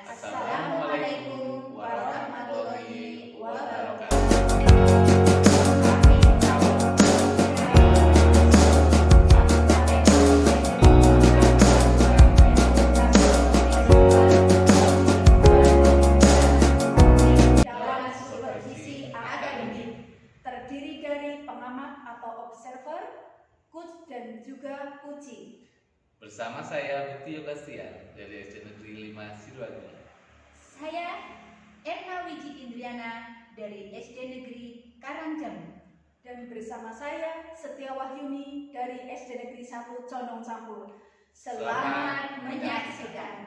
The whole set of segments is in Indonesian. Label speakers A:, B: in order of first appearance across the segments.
A: Assalamualaikum warahmatullahi wabarakatuh. Dalam supervisi akademik terdiri dari pengamat atau observer, coach dan juga coaching.
B: Bersama saya Bukti Yogastian dari SD Negeri 5 Sidoarjo.
A: Saya Erna Wiji Indriana dari SD Negeri Karangjamu. Dan bersama saya Setia Wahyuni dari SD Negeri 1 Condong Campur. Selamat menyaksikan.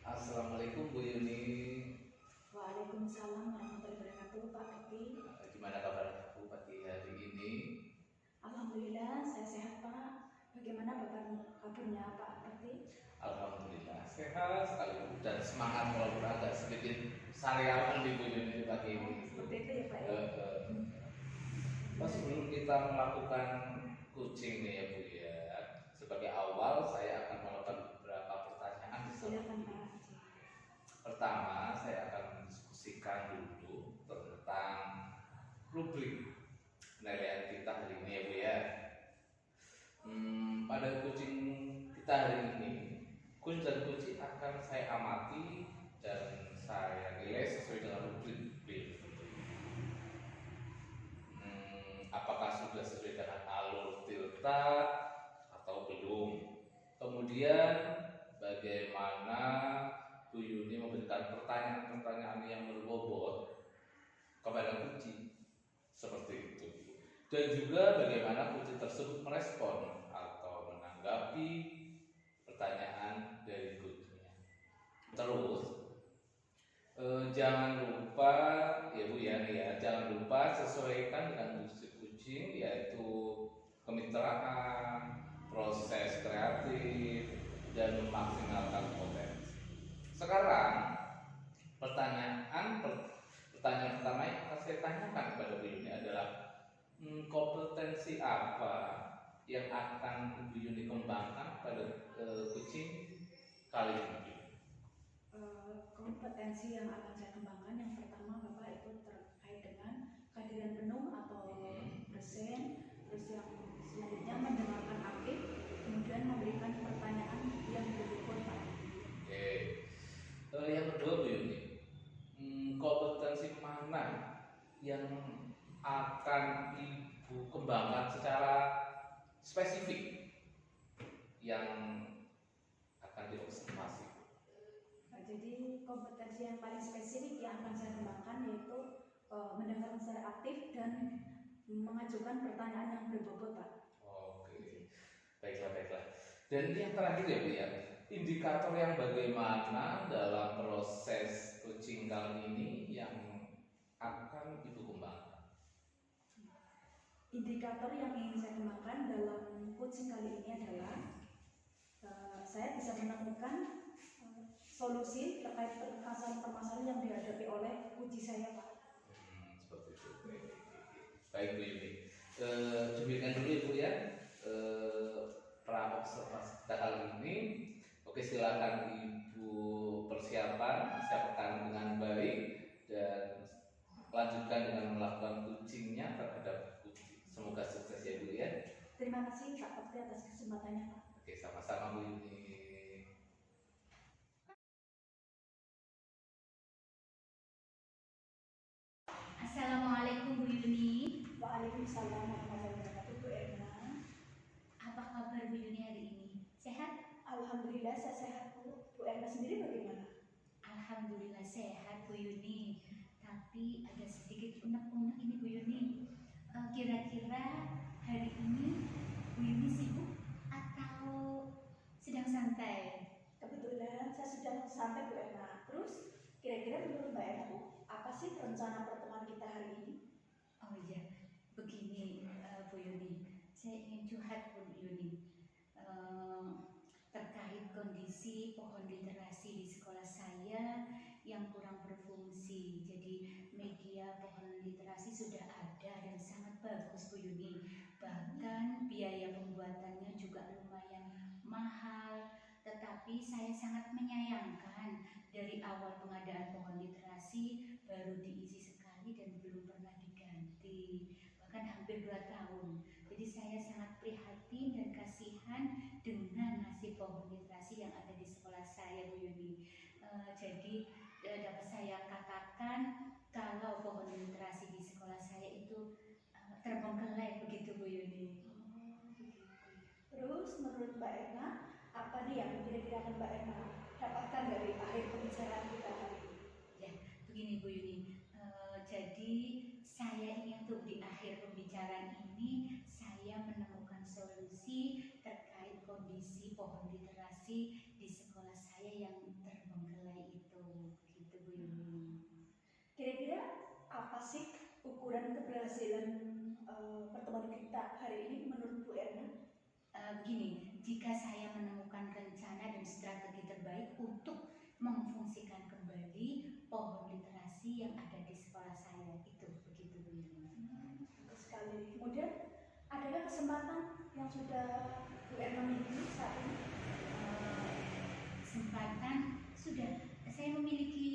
B: Assalamualaikum Bu Yuni.
A: Waalaikumsalam warahmatullahi wabarakatuh, Pak Bukti.
B: Gimana kabar Bu pagi hari ini?
A: Alhamdulillah saya sehat, Pak. Bagaimana kabarnya Pak Bukti?
B: Alhamdulillah sehat sekali Bu, dan semangat walaupun agak sedikit sariawan di Bu Yuni pagi ini.
A: Seperti itu ya Pak ya.
B: Pas sebelum kita melakukan coaching nih ya Bu ya, sebagai awal saya akan melakukan beberapa pertanyaan.
A: Silakan Pak.
B: Pertama, saya akan mendiskusikan dulu tentang rubrik penilaian kita hari ini ya Bu ya. Pada coaching kita hari ini, coach dan coaching akan saya amati dan saya nilai sesuai dengan rubrik B. Apakah sudah sesuai dengan alur tilta atau belum? Kemudian bagaimana Bu Yuni memberikan pertanyaan-pertanyaan yang berbobot kepada coaching seperti itu, dan juga bagaimana coaching tersebut merespon atau menanggapi pertanyaan dari coachingnya. Terus jangan lupa ya Bu ya, jangan lupa sesuaikan dengan tujuan coaching, yaitu kemitraan, proses kreatif, dan memaksimalkan potensi. Sekarang pertanyaan pertama yang akan saya tanyakan kepada Bu Yuni adalah kompetensi apa yang akan Bu Yuni kembangkan pada coaching kali ini?
A: Kompetensi yang akan saya kembangkan yang pertama Bapak itu terkait dengan kehadiran penuh atau present, terus yang selanjutnya mendengarkan aktif, kemudian memberikan pertanyaan yang berukur Pak.
B: Oke. Yang kedua Bu Yuni, kompetensi mana yang akan Ibu kembangkan secara spesifik yang akan diobservasi?
A: Jadi kompetensi yang paling spesifik yang akan saya kembangkan yaitu mendengarkan secara aktif dan mengajukan pertanyaan yang berbobot Pak.
B: Oke, baiklah. Dan yang terakhir ya Bu ya, indikator yang bagaimana dalam proses coaching kali ini yang akan Ibu kembangkan?
A: Indikator yang ingin saya kembangkan dalam coaching kali ini adalah saya bisa menemukan solusi terkait permasalahan yang dihadapi oleh uji saya Pak.
B: Seperti itu. Baik Bu Yuni. Demikian dulu Ibu ya pra observasi kita kali ini. Oke, silakan Ibu siapkan dengan baik dan lanjutkan dengan melakukan coachingnya terhadap coaching. Semoga sukses ya Bu ya.
A: Terima kasih Pak Bukti atas kesempatannya Pak.
B: Oke, sama-sama Bu Yuni.
C: Assalamualaikum Bu Yuni.
A: Waalaikumsalam warahmatullahi wabarakatuh Bu Erna.
C: Apa kabar Bu Yuni hari ini? Sehat?
A: Alhamdulillah saya sehat Bu. Bu Erna sendiri bagaimana?
C: Alhamdulillah sehat Bu Yuni. Tapi ada sedikit unek-unek ini Bu Yuni. Kira-kira hari ini Bu Yuni sibuk atau sedang santai?
A: Kebetulan saya sudah sampai Bu Erna. Terus kira-kira menurut Mbak Erna Bu, apa sih rencana pertemuan kita hari ini?
C: Oh iya, begini Bu Yuni, saya ingin curhat Bu Yuni terkait kondisi pohon literasi di sekolah saya yang yang kurang berfungsi. Jadi media pohon literasi sudah ada dan sangat bagus Bu Yuni. Bahkan biaya pembuatannya juga lumayan mahal. Tetapi saya sangat menyayangkan dari awal pengadaan pohon literasi baru diisi sekali dan belum pernah diganti. Bahkan hampir 2 tahun. Jadi saya sangat prihatin dan kasihan dengan nasib pohon literasi yang ada di sekolah saya Bu Yuni. Jadi dapat saya katakan kalau pohon literasi di sekolah saya itu terbengkelai begitu Bu Yuni.
A: Terus menurut Mbak Erna, apa nih yang kira-kira akan Mbak Erna dapatkan dari akhir pembicaraan kita hari ini?
C: Ya, begini Bu Yuni. Jadi saya ingin tuh di akhir pembicaraan ini saya menemukan solusi terkait kondisi pohon literasi di sekolah saya yang terbengkelai itu, begitu Bu Yuni.
A: Kira-kira apa sih ukuran keberhasilan pertemuan kita hari ini menurut Bu Erna?
C: Begini, jika saya menemukan rencana dan strategi terbaik untuk memfungsikan kembali pohon literasi yang ada di sekolah saya itu, begitu Bu Yuni.
A: Bagus sekali. Kemudian adakah kesempatan yang sudah Bu Erna miliki saat ini?
C: Kesempatan sudah, saya memiliki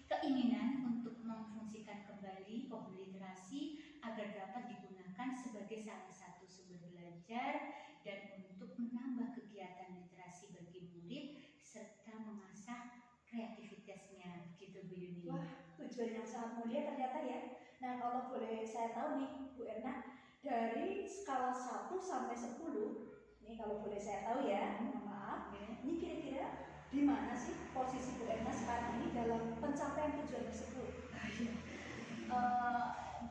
C: keinginan untuk memfungsikan kembali pohon literasi agar dapat digunakan sebagai salah satu sumber belajar dan untuk menambah kegiatan literasi bagi murid serta mengasah kreativitasnya, begitu Bu Yuni.
A: Wah, tujuan yang sangat mulia ternyata ya. Nah, kalau boleh saya tahu nih Bu Erna, dari skala 1 sampai 10, ini kalau boleh saya tahu ya, mohon maaf, ini kira-kira di mana sih posisi Bu Erna saat ini dalam pencapaian tujuan tersebut?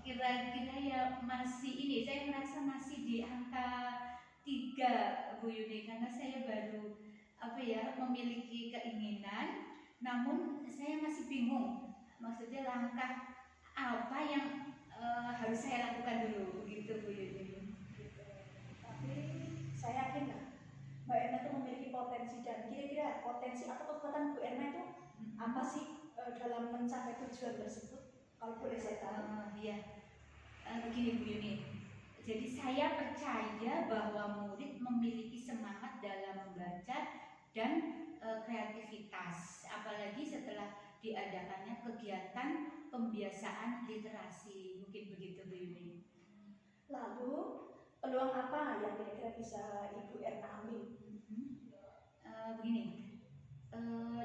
C: Kira-kira ya masih ini, saya merasa masih di angka 3 Bu Yuni, karena saya baru memiliki keinginan, namun saya masih bingung maksudnya langkah apa yang harus saya lakukan dulu, begitu Bu Yuni.
A: Gitu. Tapi saya yakin lah Mbak Erna itu memiliki potensi, dan kira-kira potensi atau kekuatan Bu Erna itu apa sih dalam mencapai tujuan tersebut? Kalau boleh saya tahu.
C: Begini Bu Yuni. Jadi saya percaya bahwa murid memiliki semangat dalam membaca dan kreativitas, apalagi setelah diadakannya kegiatan pembiasaan literasi, mungkin begitu Bu Yuni.
A: Lalu peluang apa yang kira-kira bisa Ibu Erna ambil?
C: Begini,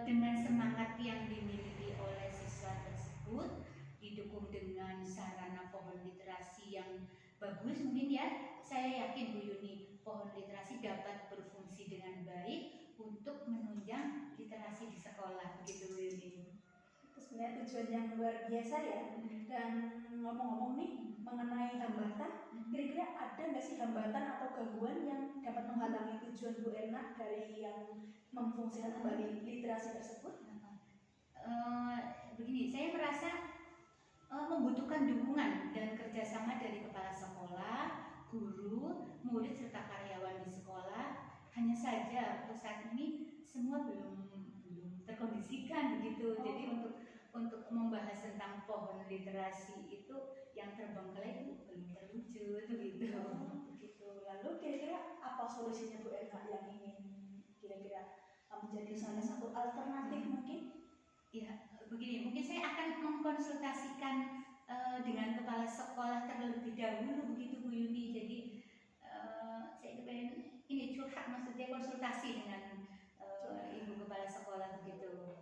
C: dengan semangat yang dimiliki oleh siswa tersebut, didukung dengan sarana pohon literasi yang bagus, mungkin ya, saya yakin Bu Yuni, pohon literasi dapat berfungsi dengan baik untuk menunjang literasi di sekolah, begitu Bu Yuni.
A: Itu sebenarnya tujuan yang luar biasa ya. Dan ngomong-ngomong nih mengenai hambatan, kira-kira ada nggak sih hambatan atau gangguan yang dapat menghalangi tujuan Bu Erna dari yang memfungsikan kembali literasi tersebut?
C: Begini, saya merasa membutuhkan dukungan dan kerjasama dari kepala sekolah, guru, murid serta karyawan di sekolah. Hanya saja untuk saat ini semua belum terkondisikan begitu. Jadi untuk membahas tentang pohon literasi itu yang terbengkalai itu belum terwujud begitu.
A: Begitu. Lalu kira-kira apa solusinya Bu Erna yang ingin kira-kira menjadi salah satu alternatif mungkin?
C: Ya, begini, mungkin saya akan mengkonsultasikan dengan kepala sekolah terlebih dahulu begitu Bu Yuni. Jadi saya ingin ini curhat, maksudnya konsultasi dengan ibu kepala sekolah begitu.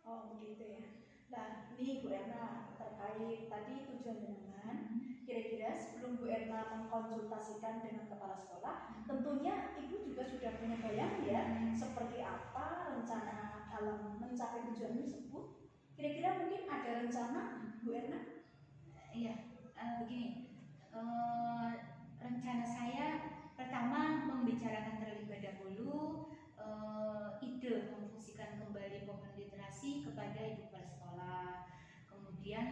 A: Oh begitu ya. Nah ini Bu Erna terkait tadi tujuan jenengan, kira-kira sebelum Bu Erna mengkonsultasikan dengan kepala sekolah, tentunya Ibu juga sudah punya bayangan ya seperti apa rencana dalam mencapai tujuan tersebut. Kira-kira mungkin ada rencana Bu Erna?
C: Iya, begini, rencana saya pertama membicarakan terlebih dahulu ide memfungsikan kembali pohon literasi kepada ibu kepala sekolah, kemudian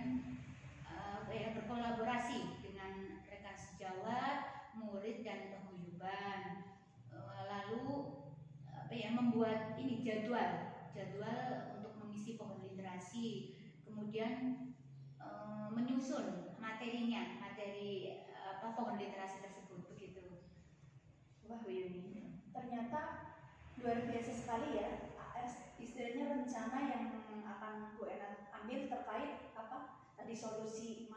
C: berkolaborasi dengan rekan sejawat, murid dan paguyuban, lalu membuat ini jadwal untuk mengisi kemudian menyusun materinya, materi pohon literasi tersebut begitu.
A: Wah, Bu Yuni, ternyata luar biasa sekali ya. Istilahnya rencana yang akan Bu Ena ambil terkait tadi solusi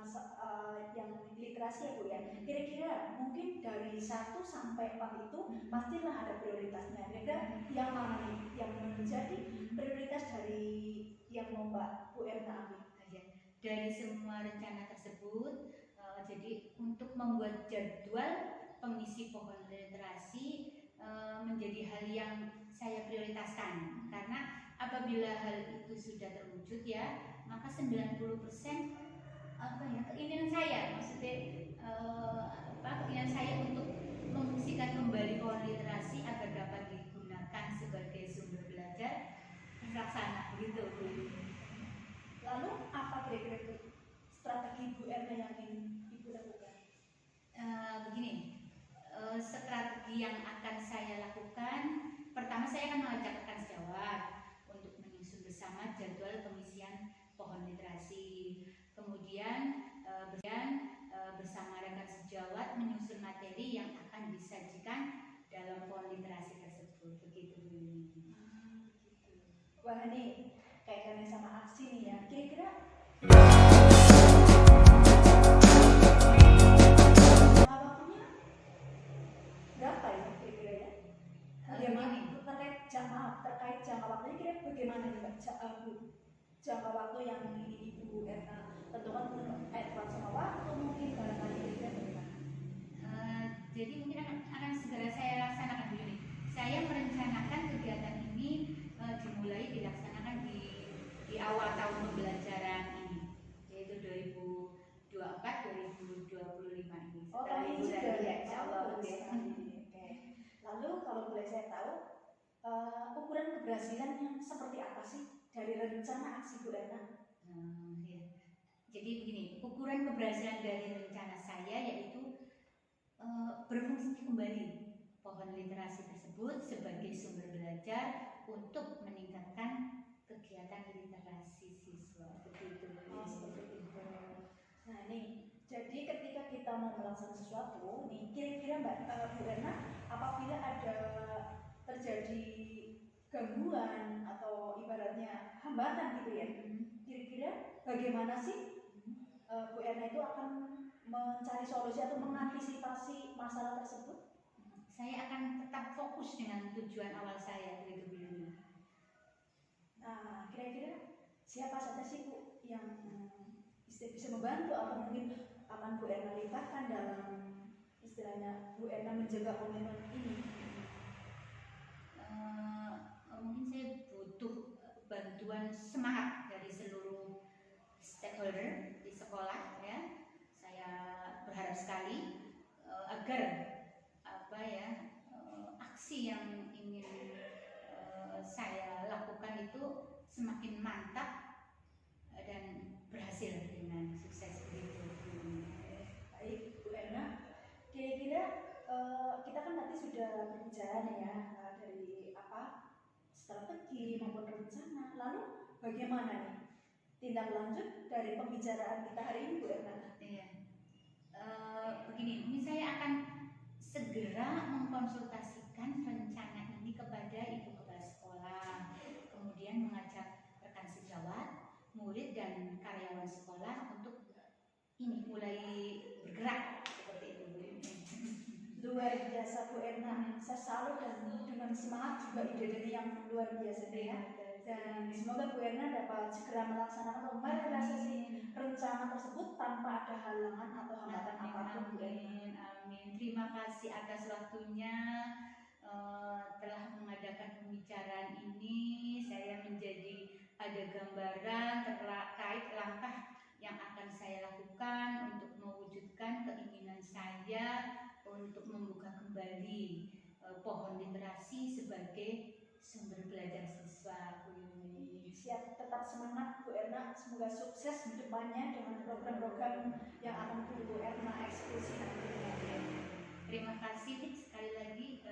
A: yang literasi ya Bu ya. Kira-kira mungkin dari 1 sampai 4 itu pastilah ada prioritasnya. Kira-kira yang mana nih yang menjadi prioritas dari yang mau Bu Erna ambil?
C: Dari semua rencana tersebut, jadi untuk membuat jadwal pengisi pohon literasi menjadi hal yang saya prioritaskan, karena apabila hal itu sudah terwujud ya, maka 90% keinginan saya, maksudnya keinginan saya untuk memfungsikan kembali pohon literasi agar dapat digunakan sebagai sumber belajar terlaksana begitu.
A: Lalu apa kira-kira itu strategi Bu Erna yang ingin Ibu lakukan?
C: Begini, strategi yang akan saya lakukan, pertama saya akan mengajak rekan sejawat untuk menyusun bersama jadwal pengisian pohon literasi. Kemudian bersama rekan sejawat menyusun materi yang akan disajikan dalam pohon literasi tersebut. Begitu Bu Yuni.
A: Gitu. Wah, ini kaitannya sama aksi nih ya. Kira-kira waktunya berapa ya kira-kira ya? Terkait jangka waktunya kira bagaimana nih Mbak? Jangka waktu yang ini Ibu Erna tentukan advance sama waktu mungkin barangkali kira-kira bagaimana?
C: Jadi mungkin akan segera saya laksanakan Bu Yuni. Saya merencanakan kegiatan ini dimulai dilaksanakan di awal tahun pembelajaran ini, yaitu 2024-2025 ini.
A: Oh, tahun ini sudah
C: ya, insya Allah.
A: Oke. Lalu kalau boleh saya tahu, ukuran keberhasilan yang seperti apa sih dari rencana aksi Bu Erna?
C: Ya. Jadi begini, ukuran keberhasilan dari rencana saya yaitu berfungsi kembali pohon literasi tersebut sebagai sumber belajar untuk meningkatkan kegiatan literasi siswa. Begitu.
A: Oh, seperti itu. Nah, nih, jadi ketika kita mau melaksanakan sesuatu, nih kira-kira Bu Erna, apabila ada terjadi gangguan atau ibaratnya hambatan gitu ya, kira-kira bagaimana sih Bu Erna itu akan mencari solusi atau mengantisipasi masalah tersebut?
C: Saya akan tetap fokus dengan tujuan awal saya, begitu Bu Yuni.
A: Nah, kira-kira siapa saja sih Bu yang bisa membantu atau mungkin akan Bu Erna libatkan dalam istilahnya Bu Erna menjaga komitmen ini?
C: Mungkin saya butuh bantuan semangat dari seluruh stakeholder di sekolah ya. Saya berharap sekali agar aksi yang ingin saya lakukan itu semakin mantap dan berhasil dengan sukses begitu.
A: Baik Bu Erna, kira-kira kita kan nanti sudah berbicara nih ya dari strategi maupun rencana. Lalu bagaimana nih tindak lanjut dari pembicaraan kita hari ini Bu Erna?
C: Iya. Begini, ini saya akan segera mengkonsultasikan rencana ini kepada Ibu Kepala Sekolah, kemudian mengajak rekan sejawat, murid dan karyawan sekolah untuk ini mulai bergerak seperti itu.
A: Luar biasa Bu Erna, saya salut dan dengan semangat juga ide-ide yang luar biasa ya. Dan semoga Bu Erna dapat segera melaksanakan merealisasi rencana tersebut tanpa ada halangan atau hambatan apapun Bu Erna.
C: Amin. Terima kasih atas waktunya telah mengadakan pembicaraan ini. Saya menjadi ada gambaran terkait langkah yang akan saya lakukan untuk mewujudkan keinginan saya untuk membuka kembali pohon literasi sebagai sumber belajar siswa.
A: Siap, tetap semangat Bu Erna, semoga sukses di depannya dengan program-program yang akan Bu Erna eksekusi nantinya.
C: Terima kasih sekali lagi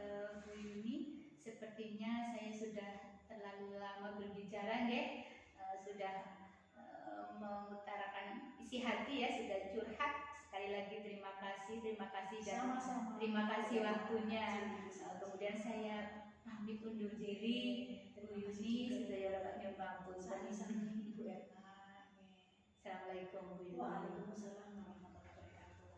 C: Bu Yuni. Sepertinya saya sudah terlalu lama berbicara sudah mengutarakan isi hati ya, sudah curhat. Sekali lagi terima kasih dan
A: Sama-sama.
C: terima kasih waktunya. Kemudian saya pamit undur diri. Bu Yuni, sedaya bapaknya bangku.
A: Sami-sami Ibu Erna.
C: Assalamualaikum Bu Yuni.
A: Waalaikumsalam warahmatullahi wabarakatuh.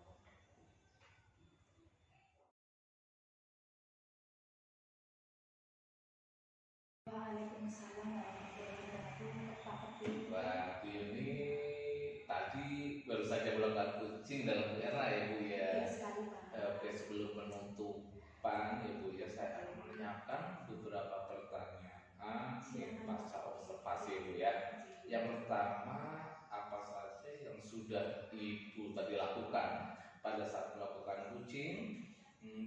A: Waalaikumsalam warahmatullahi wabarakatuh. Pak Petir.
B: Wah, Bu Yuni tadi baru saja melakukan coaching dalam era ya Bu ya.
A: Iya sekali Pak.
B: Oke, sebelum penutupan ya Bu ya, saya akan menanyakan beberapa pertanyaan pasca observasi ya Bu ya. Yang pertama, apa saja yang sudah Ibu tadi lakukan pada saat melakukan coaching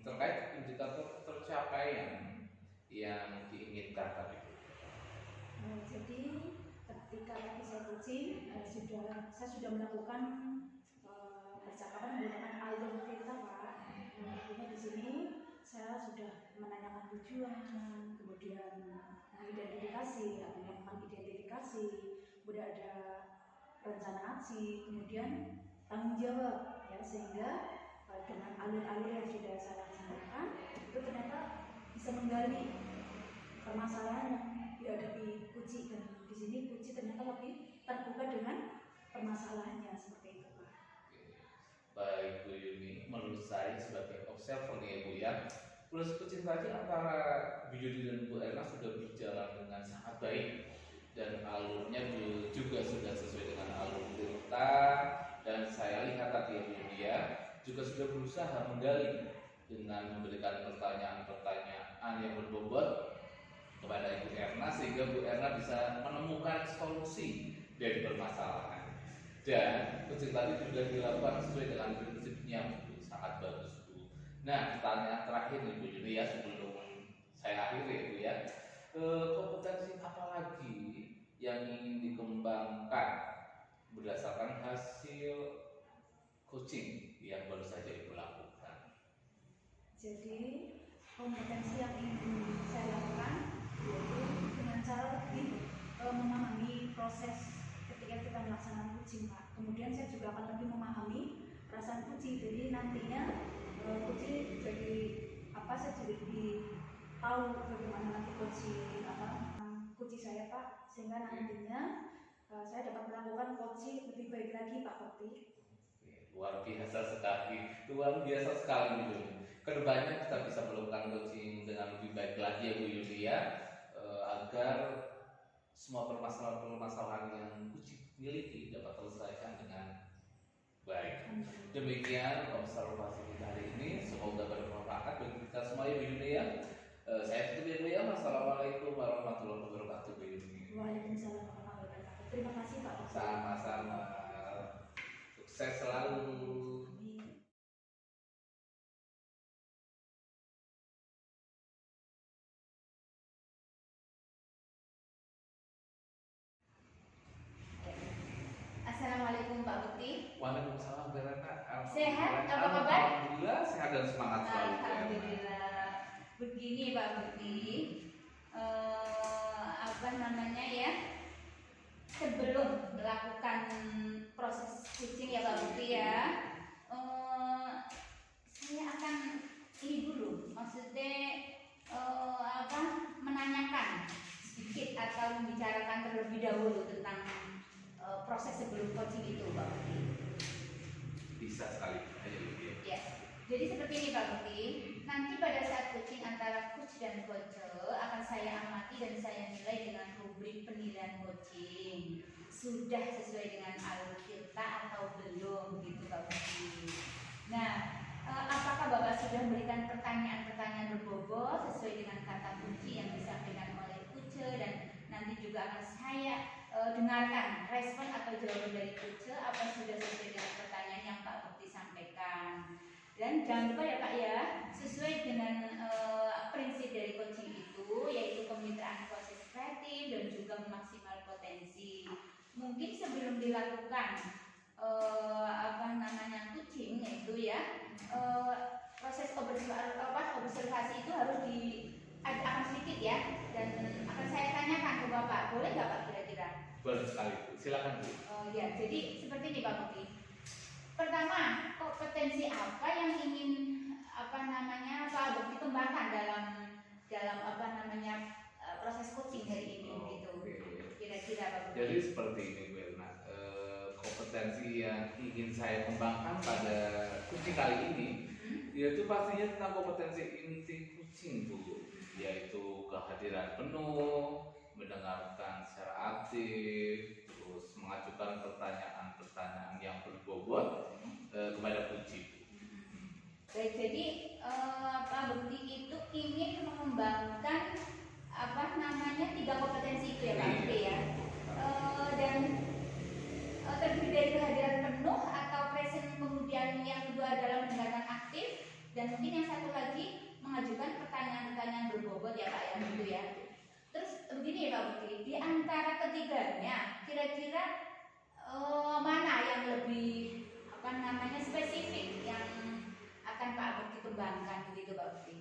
B: terkait indikator tercapaian yang diinginkan tadi Bu?
A: Jadi ketika tadi saya coaching, saya sudah melakukan percakapan menggunakan alur cerita Pak. Artinya di sini saya sudah menanyakan tujuan, kemudian mengidentifikasi, melakukan identifikasi, kemudian ada rencana aksi, kemudian tanggung jawab, ya sehingga dengan alur-alur yang sudah saya laksanakan itu ternyata bisa menggali permasalahan yang dihadapi Puji, dan di sini Puji ternyata lebih terbuka dengan permasalahannya seperti itu Pak.
B: Baik Bu Yuni, menurut saya sebagai observer nih ya Bu ya, proses coaching tadi antara Bu Yuni dan Bu Erna sudah berjalan dengan sangat baik dan alurnya juga sudah sesuai dengan alur cerita, dan saya lihat tadi ya Bu Yuni ya juga sudah berusaha menggali dengan memberikan pertanyaan-pertanyaan yang berbobot kepada Ibu Erna sehingga Bu Erna bisa menemukan solusi dari permasalahan. Dan coaching tadi juga dilakukan sesuai dengan prinsipnya Bu, sangat bagus Bu. Nah, pertanyaan terakhir nih Bu Yuni ya sebelum saya akhiri Bu ya, kompetensi apa lagi yang ingin dikembangkan berdasarkan hasil coaching yang baru saja Ibu lakukan?
A: Jadi kompetensi yang ingin saya lakukan yaitu dengan cara lebih memahami proses ketika kita melaksanakan coaching Pak. Kemudian saya juga akan lebih memahami perasaan coaching. Jadi nantinya coaching jadi apa, saya jadi lebih tahu bagaimana nanti coaching saya Pak, sehingga nantinya saya dapat melakukan coaching lebih baik lagi Pak Bekti.
B: Luar biasa sekali Bu Yuni. Kedepannya kita bisa melakukan coaching dengan lebih baik lagi ya Bu Yuni ya, agar semua permasalahan yang coaching miliki dapat terselesaikan dengan baik. Demikian observasi kita hari ini, semoga bermanfaat bagi kita semua ya Bu Yuni ya. Saya tutup ya Bu ya. Wassalamualaikum warahmatullahi wabarakatuh Bu Yuni.
A: Waalaikumsalam warahmatullahi wabarakatuh. Terima kasih Pak Bekti.
B: Sama-sama. Sukses selalu.
C: Assalamualaikum Pak Bekti.
B: Waalaikumsalam Bu Erna.
C: Sehat, apa kabar?
B: Alhamdulillah sehat dan semangat selalu Bu Erna.
C: Alhamdulillah. Begini Pak Bekti, sebelum melakukan proses coaching ya Pak Bekti ya, saya akan ini dulu, maksudnya menanyakan sedikit atau membicarakan terlebih dahulu tentang proses sebelum coaching itu Pak Bekti.
B: Bisa sekali. Ayo Bu ya.
C: Ya, jadi seperti ini Pak Bekti. Nanti pada saat coaching antara coach dan coach akan saya amati dan saya nilai dengan rubrik penilaian coaching. Sudah sesuai dengan alur cerita atau belum gitu Pak Bekti. Nah, apakah Bapak sudah memberikan pertanyaan-pertanyaan berbobot sesuai dengan kata kunci yang disampaikan oleh coach, dan nanti juga akan saya dengarkan respon atau jawaban dari coach apa sudah sesuai dengan pertanyaan yang Pak Bekti sampaikan. Dan jangan lupa ya Pak ya, sesuai dengan prinsip dari coaching itu, yaitu kemitraan proses kreatif dan juga memaksimal potensi. Mungkin sebelum dilakukan coaching yaitu ya proses observasi itu harus akan sedikit ya, dan akan saya tanyakan ke Bapak, boleh nggak Pak kira-kira?
B: Boleh sekali Bu. Silakan Bu.
C: Ya, jadi seperti ini Pak Bukti. Pertama, kompetensi apa yang ingin Pak Bukti kembangkan dalam proses coaching hari ini gitu.
B: Oke.
C: Kira-kira Pak Bukti.
B: Jadi seperti ini Bu Erna, kompetensi yang ingin saya kembangkan pada coaching kali ini yaitu pastinya tentang kompetensi inti coaching Bu, yaitu kehadiran penuh, mendengarkan secara aktif, terus mengajukan pertanyaan-pertanyaan yang berbobot kepada coaching.
C: Baik, jadi Pak Bukti itu ingin mengembangkan 3 kompetensi itu ya Pak Bukti ya. Dan terdiri dari kehadiran penuh atau present, kemudian yang kedua adalah mendengarkan aktif, dan mungkin yang satu lagi mengajukan pertanyaan-pertanyaan berbobot ya Pak ya, gitu ya. Terus begini ya Pak Bukti, di antara ketiganya kira-kira mana yang lebih spesifik yang akan Pak Bukti kembangkan begitu Pak Bukti?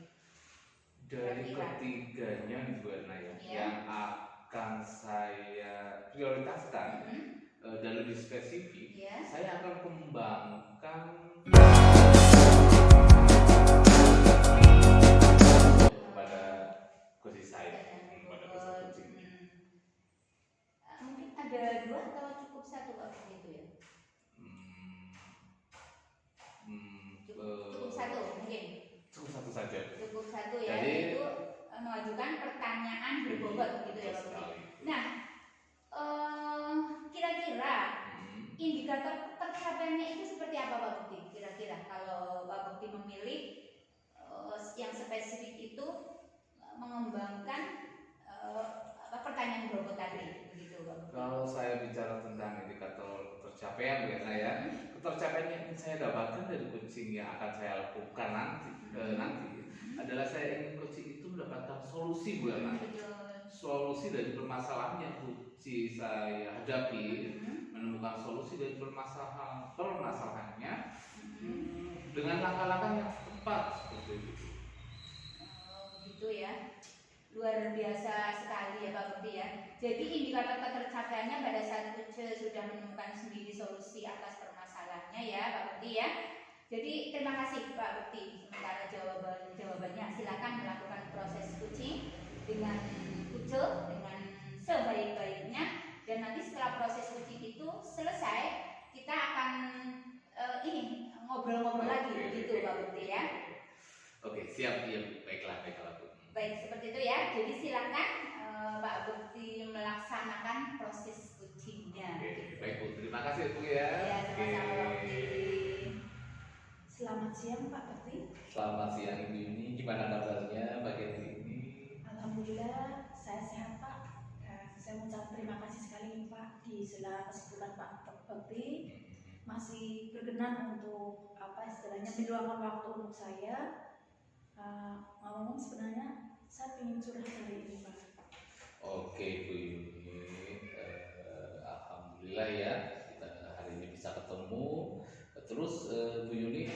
B: Dari
C: Kira-kira.
B: ketiganya nih Bu Erna ya,
C: Iya.
B: yang akan saya prioritaskan dan lebih spesifik,
C: Ya.
B: saya akan kembangkan kepada coaching saya, kepada peserta coaching ini.
C: Mungkin ada 2 atau cukup 1 Pak Bukti itu ya? Cukup 1 mungkin.
B: Cukup satu saja.
C: Cukup 1 ya,
B: Jadi,
C: yaitu mengajukan pertanyaan berbobot gitu ya Pak Bukti.
B: Sekali.
C: Nah, kira-kira indikator tercapaiannya itu seperti apa Pak Bukti? Kira-kira kalau Pak Bukti memilih yang spesifik itu mengembangkan pertanyaan berbobot tadi, begitu Pak Bukti.
B: Kalau saya bicara tentang indikator tercapaian Bu Erna ya, ketercapaian yang ingin saya dapatkan dari coaching yang akan saya lakukan nanti adalah saya ingin coaching itu mendapatkan solusi Bu Erna. Solusi dari permasalahan yang coaching saya hadapi, menemukan solusi dari permasalahannya dengan langkah-langkah yang tepat seperti itu.
C: Gitu ya, luar biasa sekali ya Pak Bukti ya. Jadi indikator ketercapaiannya pada saat coach sudah menemukan sendiri solusi atas permasalahannya ya Pak Bukti ya. Jadi terima kasih Pak Bukti. Sementara jawabannya silakan melakukan proses coaching dengan dengan sebaik-baiknya, dan nanti setelah proses coaching itu selesai kita akan ngobrol-ngobrol lagi begitu Pak Bukti ya.
B: Oke, siap ya Bu. Baiklah Bu.
C: Baik, seperti itu ya. Jadi silakan Pak Bukti melaksanakan proses coachingnya.
B: Oke, baik Bu. Terima kasih Bu ya.
C: Ya, sama-sama Pak Bukti.
A: Selamat siang Pak Bukti.
B: Selamat siang Ibu Yuni. Gimana kabarnya pagi hari ini?
A: Alhamdulillah saya sehat Pak. Saya mengucapkan terima kasih sekali Pak di sela kesibukan Pak Bukti masih berkenan untuk meluangkan waktu untuk saya. Ngomong sebenarnya saya ingin curhat hari ini Pak.
B: Oke Bu Yuni, alhamdulillah ya kita hari ini bisa ketemu. Terus Bu Yuni,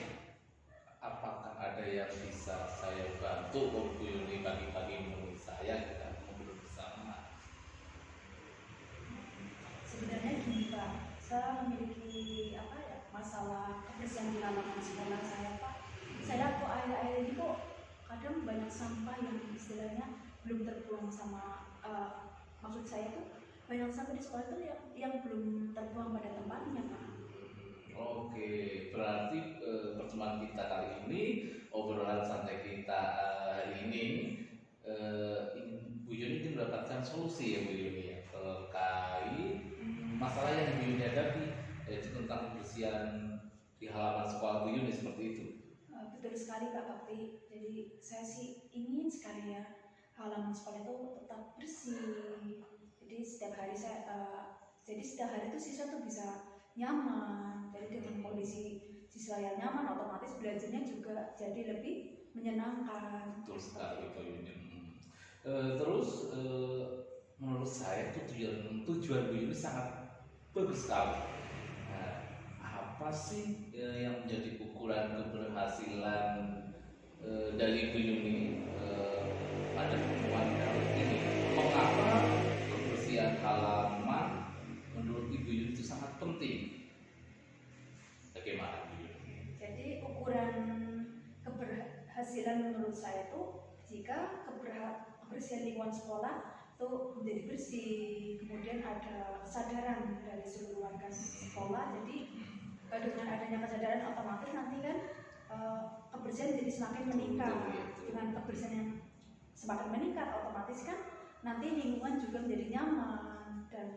B: apakah ada yang bisa saya bantu Bu Yuni pagi-pagi menemui saya kita ngobrol bersama?
A: Sebenarnya gini Pak, saya memiliki masalah kebersihan di lingkungan sekolah saya Pak. Saya kok akhir-akhir ini kok kadang banyak sampah yang istilahnya belum terbuang sama maksud saya tuh banyak sampah di sekolah itu yang belum terbuang pada tempatnya Pak.
B: Oke, berarti pertemuan kita kali ini, obrolan santai kita hari ini, Bu Yuni ingin mendapatkan solusi ya Bu Yuni ya terkait masalah yang Bu Yuni hadapi, yaitu tentang kebersihan di halaman sekolah Bu Yuni seperti itu.
A: Betul sekali Pak Bakti. Jadi saya sih ingin sekali ya halaman sekolah itu tetap bersih. Jadi setiap hari itu siswa tuh bisa nyaman. Jadi dengan kondisi siswa yang nyaman, otomatis belajarnya juga jadi lebih menyenangkan.
B: Betul sekali Bu Yuni. Terus menurut saya tujuan Bu Yuni sangat bagus sekali. Nah, apa sih yang menjadi ukuran keberhasilan dari Bu Yuni pada pertemuan kali ini? Mengapa kebersihan halaman
A: menurut saya itu jika kebersihan lingkungan sekolah itu menjadi bersih, kemudian ada kesadaran dari seluruh warga sekolah, jadi dengan adanya kesadaran otomatis nanti kan kebersihan jadi semakin meningkat. Dengan kebersihan yang semakin meningkat otomatis kan nanti lingkungan juga menjadi nyaman, dan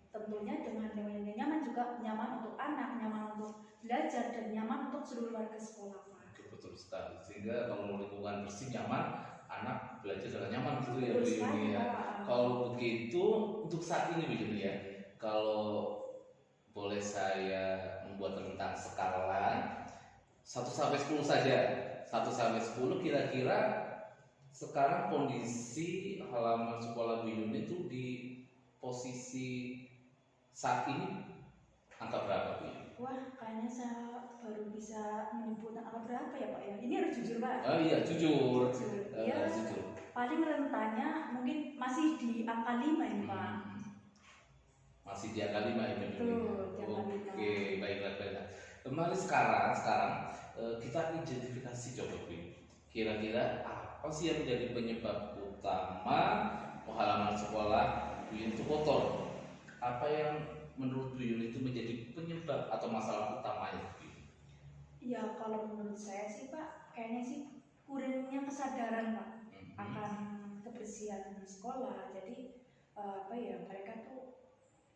A: tentunya dengan lingkungan yang nyaman juga nyaman untuk anak, nyaman untuk belajar, dan nyaman untuk seluruh warga sekolah.
B: Betul sekali. Sehingga kalau lingkungan bersih nyaman, anak belajar dengan nyaman gitu ya Bu
A: Betul sekali,
B: Yuni ya.
A: Pak.
B: Kalau begitu untuk saat ini Bu Yuni ya, kalau boleh saya membuat tentang skala 1 sampai 10 saja. 1 sampai 10 kira-kira sekarang kondisi halaman sekolah Bu Yuni itu di posisi saat ini angka berapa Bu Yuni?
A: Wah, kayaknya saya baru bisa menyebutkan angka berapa ya Pak ya. Ini harus jujur Pak.
B: Oh iya, jujur.
A: Ya,
B: Jujur.
A: paling rentannya mungkin masih di angka 5 ini Pak.
B: Masih di angka 5 ya Bu Yuni?
A: Betul, di angka 5.
B: Oke, baiklah. Kembali sekarang kita identifikasi coba Bu Yuni. Kira-kira apa sih yang menjadi penyebab utama halaman sekolah Bu Yuni itu kotor? Apa yang menurut Bu Yuni itu menjadi penyebab atau masalah utamanya Bu Yuni?
A: Ya kalau menurut saya sih Pak, kayaknya sih kurangnya kesadaran Pak akan kebersihan sekolah. Jadi mereka tuh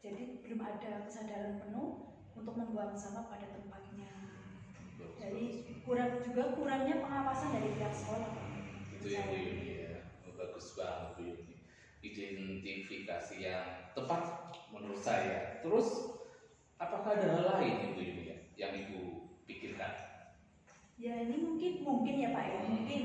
A: jadi belum ada kesadaran penuh untuk membuang sampah pada tempatnya. Jadi kurangnya pengawasan dari pihak sekolah Pak.
B: Itu ya Bu Yuni ya, bagus banget Bu Yuni. Identifikasi yang tepat menurut saya. Terus apakah ada hal lain Bu Yuni ya, yang Ibu pikirkan?
A: Ya ini mungkin ya Pak ya, mungkin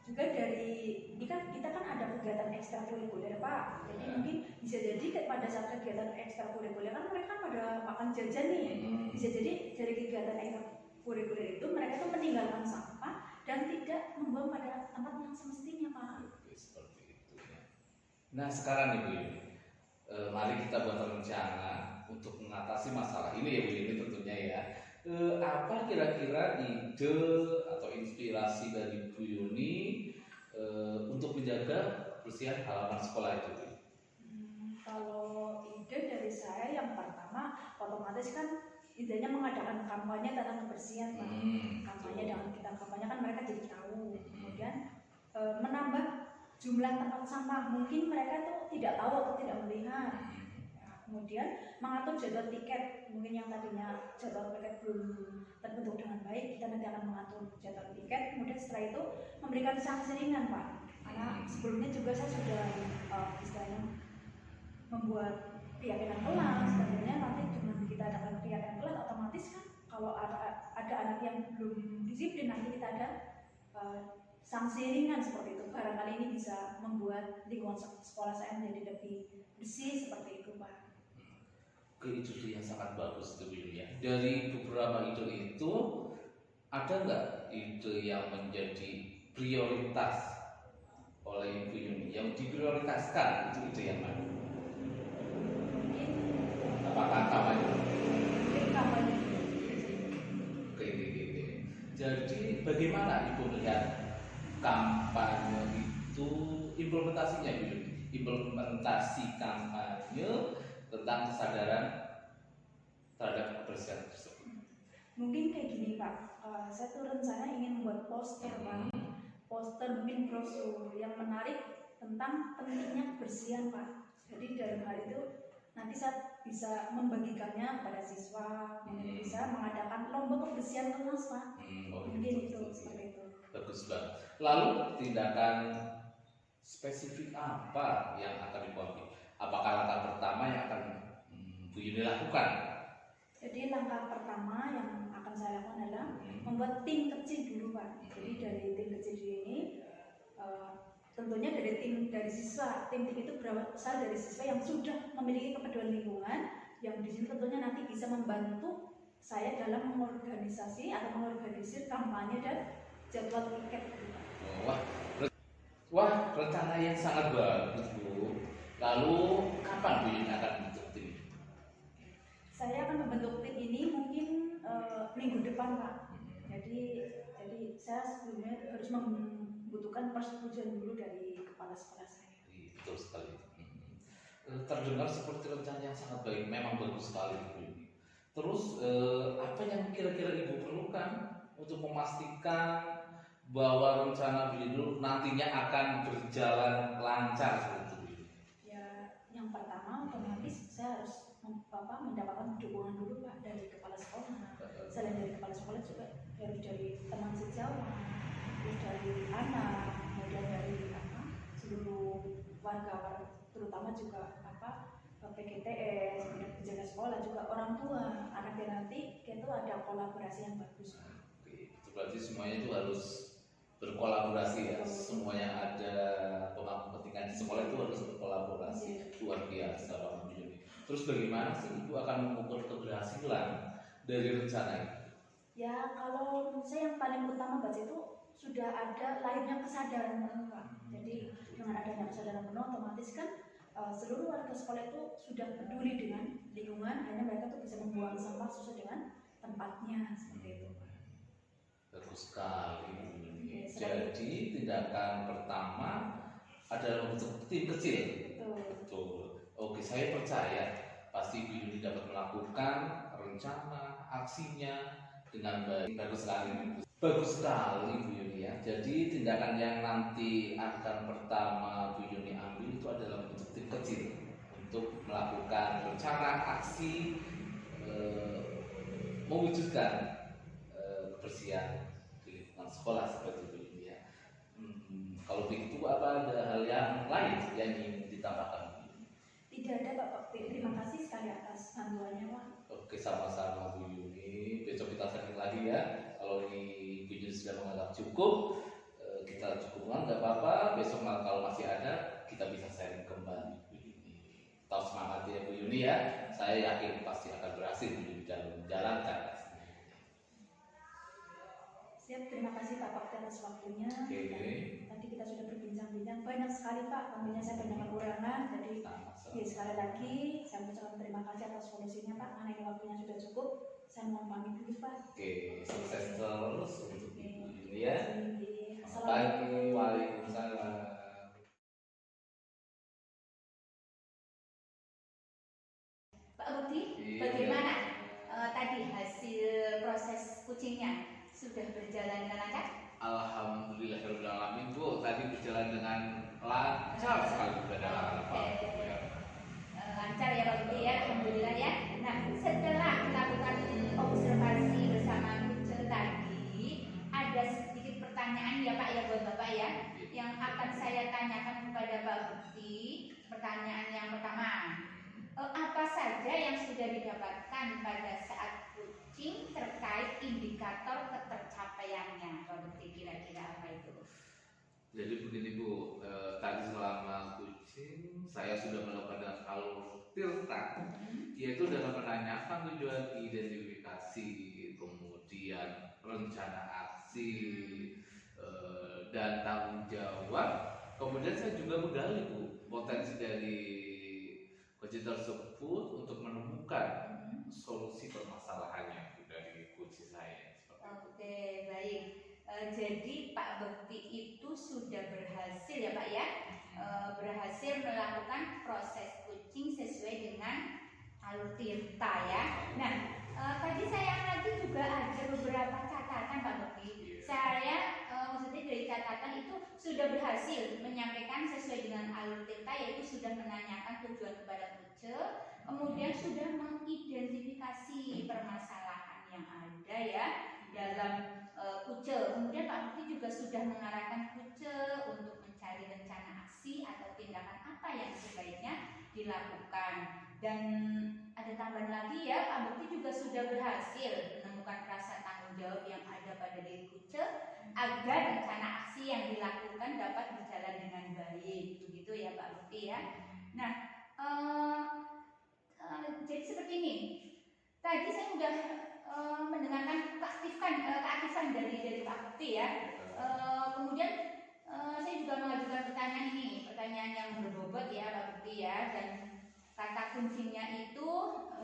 A: juga dari ini kan kita kan ada kegiatan ekstrakurikuler Pak. Jadi mungkin bisa jadi pada saat kegiatan ekstrakurikuler kan mereka pada makan jajan nih. Bisa jadi dari kegiatan ekstrakurikuler itu mereka tuh meninggalkan sampah dan tidak membuang pada tempat yang semestinya Pak.
B: Oke, seperti itu ya. Nah sekarang nih Bu Yuni, mari kita buat rencana untuk mengatasi masalah ini ya Bu Yuni tentunya ya. Apa kira-kira ide atau inspirasi dari Bu Yuni untuk menjaga kebersihan halaman sekolah itu?
A: Kalau ide dari saya yang pertama otomatis kan idenya mengadakan kampanye tentang kebersihan Pak. Kampanye dengan kita kampanye kan mereka jadi tahu. Kemudian menambah jumlah tempat sampah, mungkin mereka tuh tidak tahu atau tidak melihat. Kemudian mengatur jadwal tiket, mungkin yang tadinya jadwal tiket belum terbentuk dengan baik, kita nanti akan mengatur jadwal tiket. Kemudian setelah itu memberikan sanksi ringan Pak, karena sebelumnya juga saya sudah istilahnya membuat keyakinan kelas. Tentunya nanti dengan kita adakan keyakinan kelas, otomatis kan kalau ada anak yang belum disiplin, nanti kita ada sanksi ringan seperti itu. Barangkali ini bisa membuat lingkungan sekolah saya menjadi lebih bersih seperti itu Pak.
B: Ide yang sangat bagus itu Bu Yuni ya. Dari beberapa ide itu ada nggak ide yang menjadi prioritas oleh Bu Yuni, yang diprioritaskan itu ide yang mana? Apakah kampanye?
A: Kampanye.
B: Oke. Jadi bagaimana Ibu melihat kampanye itu implementasinya Bu Yuni? Implementasi kampanye tentang kesadaran terhadap kebersihan tersebut.
A: Mungkin kayak gini Pak, saya tuh rencana ingin membuat poster Pak, poster mungkin brosur yang menarik tentang pentingnya kebersihan Pak. Jadi dalam hal itu nanti saya bisa membagikannya kepada siswa, mungkin bisa mengadakan lomba kebersihan kelas Pak. Mungkin itu seperti itu.
B: Bagus banget. Lalu tindakan spesifik apa yang akan diambil? Apakah langkah pertama yang akan Bu Yuni lakukan?
A: Jadi langkah pertama yang akan saya lakukan adalah membuat tim kecil dulu Pak. Jadi dari tim kecil ini tentunya dari siswa. Tim itu berasal dari siswa yang sudah memiliki kepedulian lingkungan, yang di sini tentunya nanti bisa membantu saya dalam mengorganisasi atau mengorganisir kampanye dan jadwal tiket.
B: Wah, rencana yang sangat bagus Bu. Lalu kapan Bu Yuni akan membentuk tim?
A: Saya akan membentuk tim ini mungkin minggu depan Pak. Jadi saya sebelumnya harus membutuhkan persetujuan dulu dari kepala sekolah saya.
B: Iya, betul sekali. Terdengar seperti rencana yang sangat baik, memang bagus sekali Bu Yuni. Terus apa yang kira-kira Ibu perlukan untuk memastikan bahwa rencana Bu Yuni nantinya akan berjalan lancar seperti itu?
A: Ya, yang pertama otomatis saya harus mendapatkan dukungan dulu Pak dari kepala sekolah. Selain dari kepala sekolah juga harus dari teman sejawat, terus dari anak, kemudian dari seluruh warga, terutama juga PGTS, kemudian penjaga sekolah, juga orang tua anaknya, nanti itu ada kolaborasi yang bagus.
B: Oke, itu berarti semuanya itu harus berkolaborasi ya. Semuanya ada pemangku kepentingan di sekolah itu harus berkolaborasi. Luar biasa Pak Yuni. Terus bagaimana sih Ibu akan mengukur keberhasilan dari rencana ini?
A: Ya, kalau menurut saya yang paling utama baca itu sudah ada lahirnya kesadaran penuh Pak. Jadi dengan adanya kesadaran penuh otomatis kan seluruh warga sekolah itu sudah peduli dengan lingkungan, hanya mereka tuh bisa membuang sampah sesuai dengan tempatnya seperti itu.
B: Bagus sekali.
A: Ya,
B: jadi tindakan pertama adalah membentuk tim kecil. Betul. Oke, saya percaya pasti Bu Yuni dapat melakukan rencana aksinya dengan baik. Bagus sekali. Bagus sekali Bu Yuni ya. Jadi tindakan yang nanti akan pertama Bu Yuni ambil itu adalah bentuk tim kecil untuk melakukan rencana aksi mewujudkan kebersihan di lingkungan sekolah seperti itu ya. Kalau begitu apa ada hal yang lain yang ingin ditambahkan?
A: Tidak ada Pak. Terima kasih sekali atas bantuannya Pak.
B: Oke, sama-sama Bu Yuni. Besok kita sharing lagi ya. Kalau ini Bu Yuni sudah menganggap cukup, kita cukupkan nggak apa-apa. Besok kalau masih ada, kita bisa sharing kembali Bu Yuni. Tahu semangat ya Bu Yuni ya. Saya yakin pasti akan berhasil Bu Yuni dalam menjalankan.
A: Siap, terima kasih Pak atas waktunya.
B: Oke.
A: Tadi kita sudah berbincang-bincang banyak sekali Pak, tentunya saya banyak kekurangan. Jadi ya, sekali lagi saya mengucapkan terima kasih atas solusinya Pak. Karena ini waktunya sudah cukup, saya mohon pamit dulu Pak.
B: Oke, sukses terus untuk Ibu Yuni ya. Selamat
A: Assalamualaikum.
B: pagi, waalaikumsalam.
C: Pak Budi, bagaimana tadi hasil proses kucingnya? Sudah berjalan dengan lancar?
B: Alhamdulillahirrahmanirrahim Bu, tadi berjalan dengan lancar sekali berjalan
C: Lancar ya Pak Budi ya, alhamdulillah ya. Nah, setelah melakukan observasi bersama kucing tadi, ada sedikit pertanyaan ya Pak ya buat Bapak ya, yang akan saya tanyakan kepada Pak Budi. Pertanyaan yang pertama, apa saja yang sudah didapatkan pada saat kucing terkait indikator ketercapaiannya? Pak Budi, kira-kira apa itu?
B: Jadi begini Bu, tadi selama kucing saya sudah melakukan alutirta, yaitu dalam menanyakan tujuan identifikasi, kemudian rencana aksi dan tanggung jawab. Kemudian saya juga menggali Bu potensi dari kucing tersebut untuk menemukan solusi permasalahannya Bu, dari kucing saya.
C: Oke, baik. Jadi Pak Bekti itu sudah berhasil ya Pak ya, berhasil melakukan proses kucing sesuai dengan alur tirta ya. Nah, tadi saya lagi juga ada beberapa catatan Pak Bekti. Saya maksudnya dari catatan itu sudah berhasil menyampaikan sesuai dengan alur tirta, yaitu sudah menanyakan tujuan kepada kucing, kemudian sudah mengidentifikasi permasalahan yang ada ya dalam kucing. Kemudian Pak Bukti juga sudah mengarahkan kucing untuk mencari rencana aksi atau tindakan apa yang sebaiknya dilakukan. Dan ada tambahan lagi ya, Pak Bukti juga sudah berhasil menemukan rasa tanggung jawab yang ada pada diri kucing agar rencana aksi yang dilakukan dapat berjalan dengan baik. Begitu ya Pak Bukti ya. Nah, jadi seperti ini. Tadi saya sudah mendengarkan keaktifan dari Pak Bukti ya. Kemudian saya juga mengajukan pertanyaan ini, pertanyaan yang berbobot ya Pak Bukti ya, dan kata kuncinya itu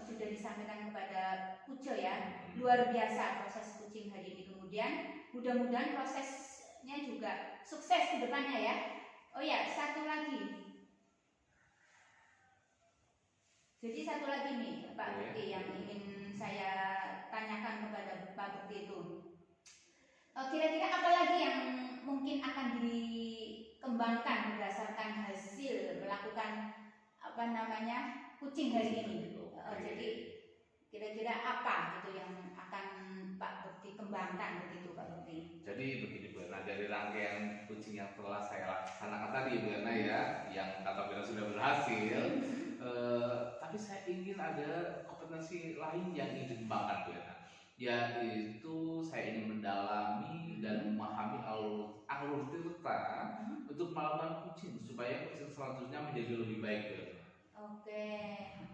C: sudah disampaikan kepada kucing ya. Luar biasa proses kucing hari ini. Kemudian mudah-mudahan proses prosesnya juga sukses ke depannya ya. Oh ya, satu lagi. Jadi satu lagi nih Pak Bekti yang ingin saya tanyakan kepada Pak Bekti itu. Kira-kira apa lagi yang mungkin akan dikembangkan berdasarkan hasil melakukan kucing hari ini? Jadi kira-kira apa gitu yang akan Pak Bekti kembangkan begitu Pak Bekti?
B: Jadi begini Bu Erna, dari rangkaian kucing yang telah saya laksanakan tadi Bu Erna ya, yang kata Bella sudah berhasil, tapi saya ingin ada kompetensi lain yang ingin dikembangkan Bu Erna, yaitu saya ingin mendalami dan memahami alur cerita untuk melakukan kucing supaya kucing selanjutnya menjadi lebih baik Bu Erna.
C: Oke,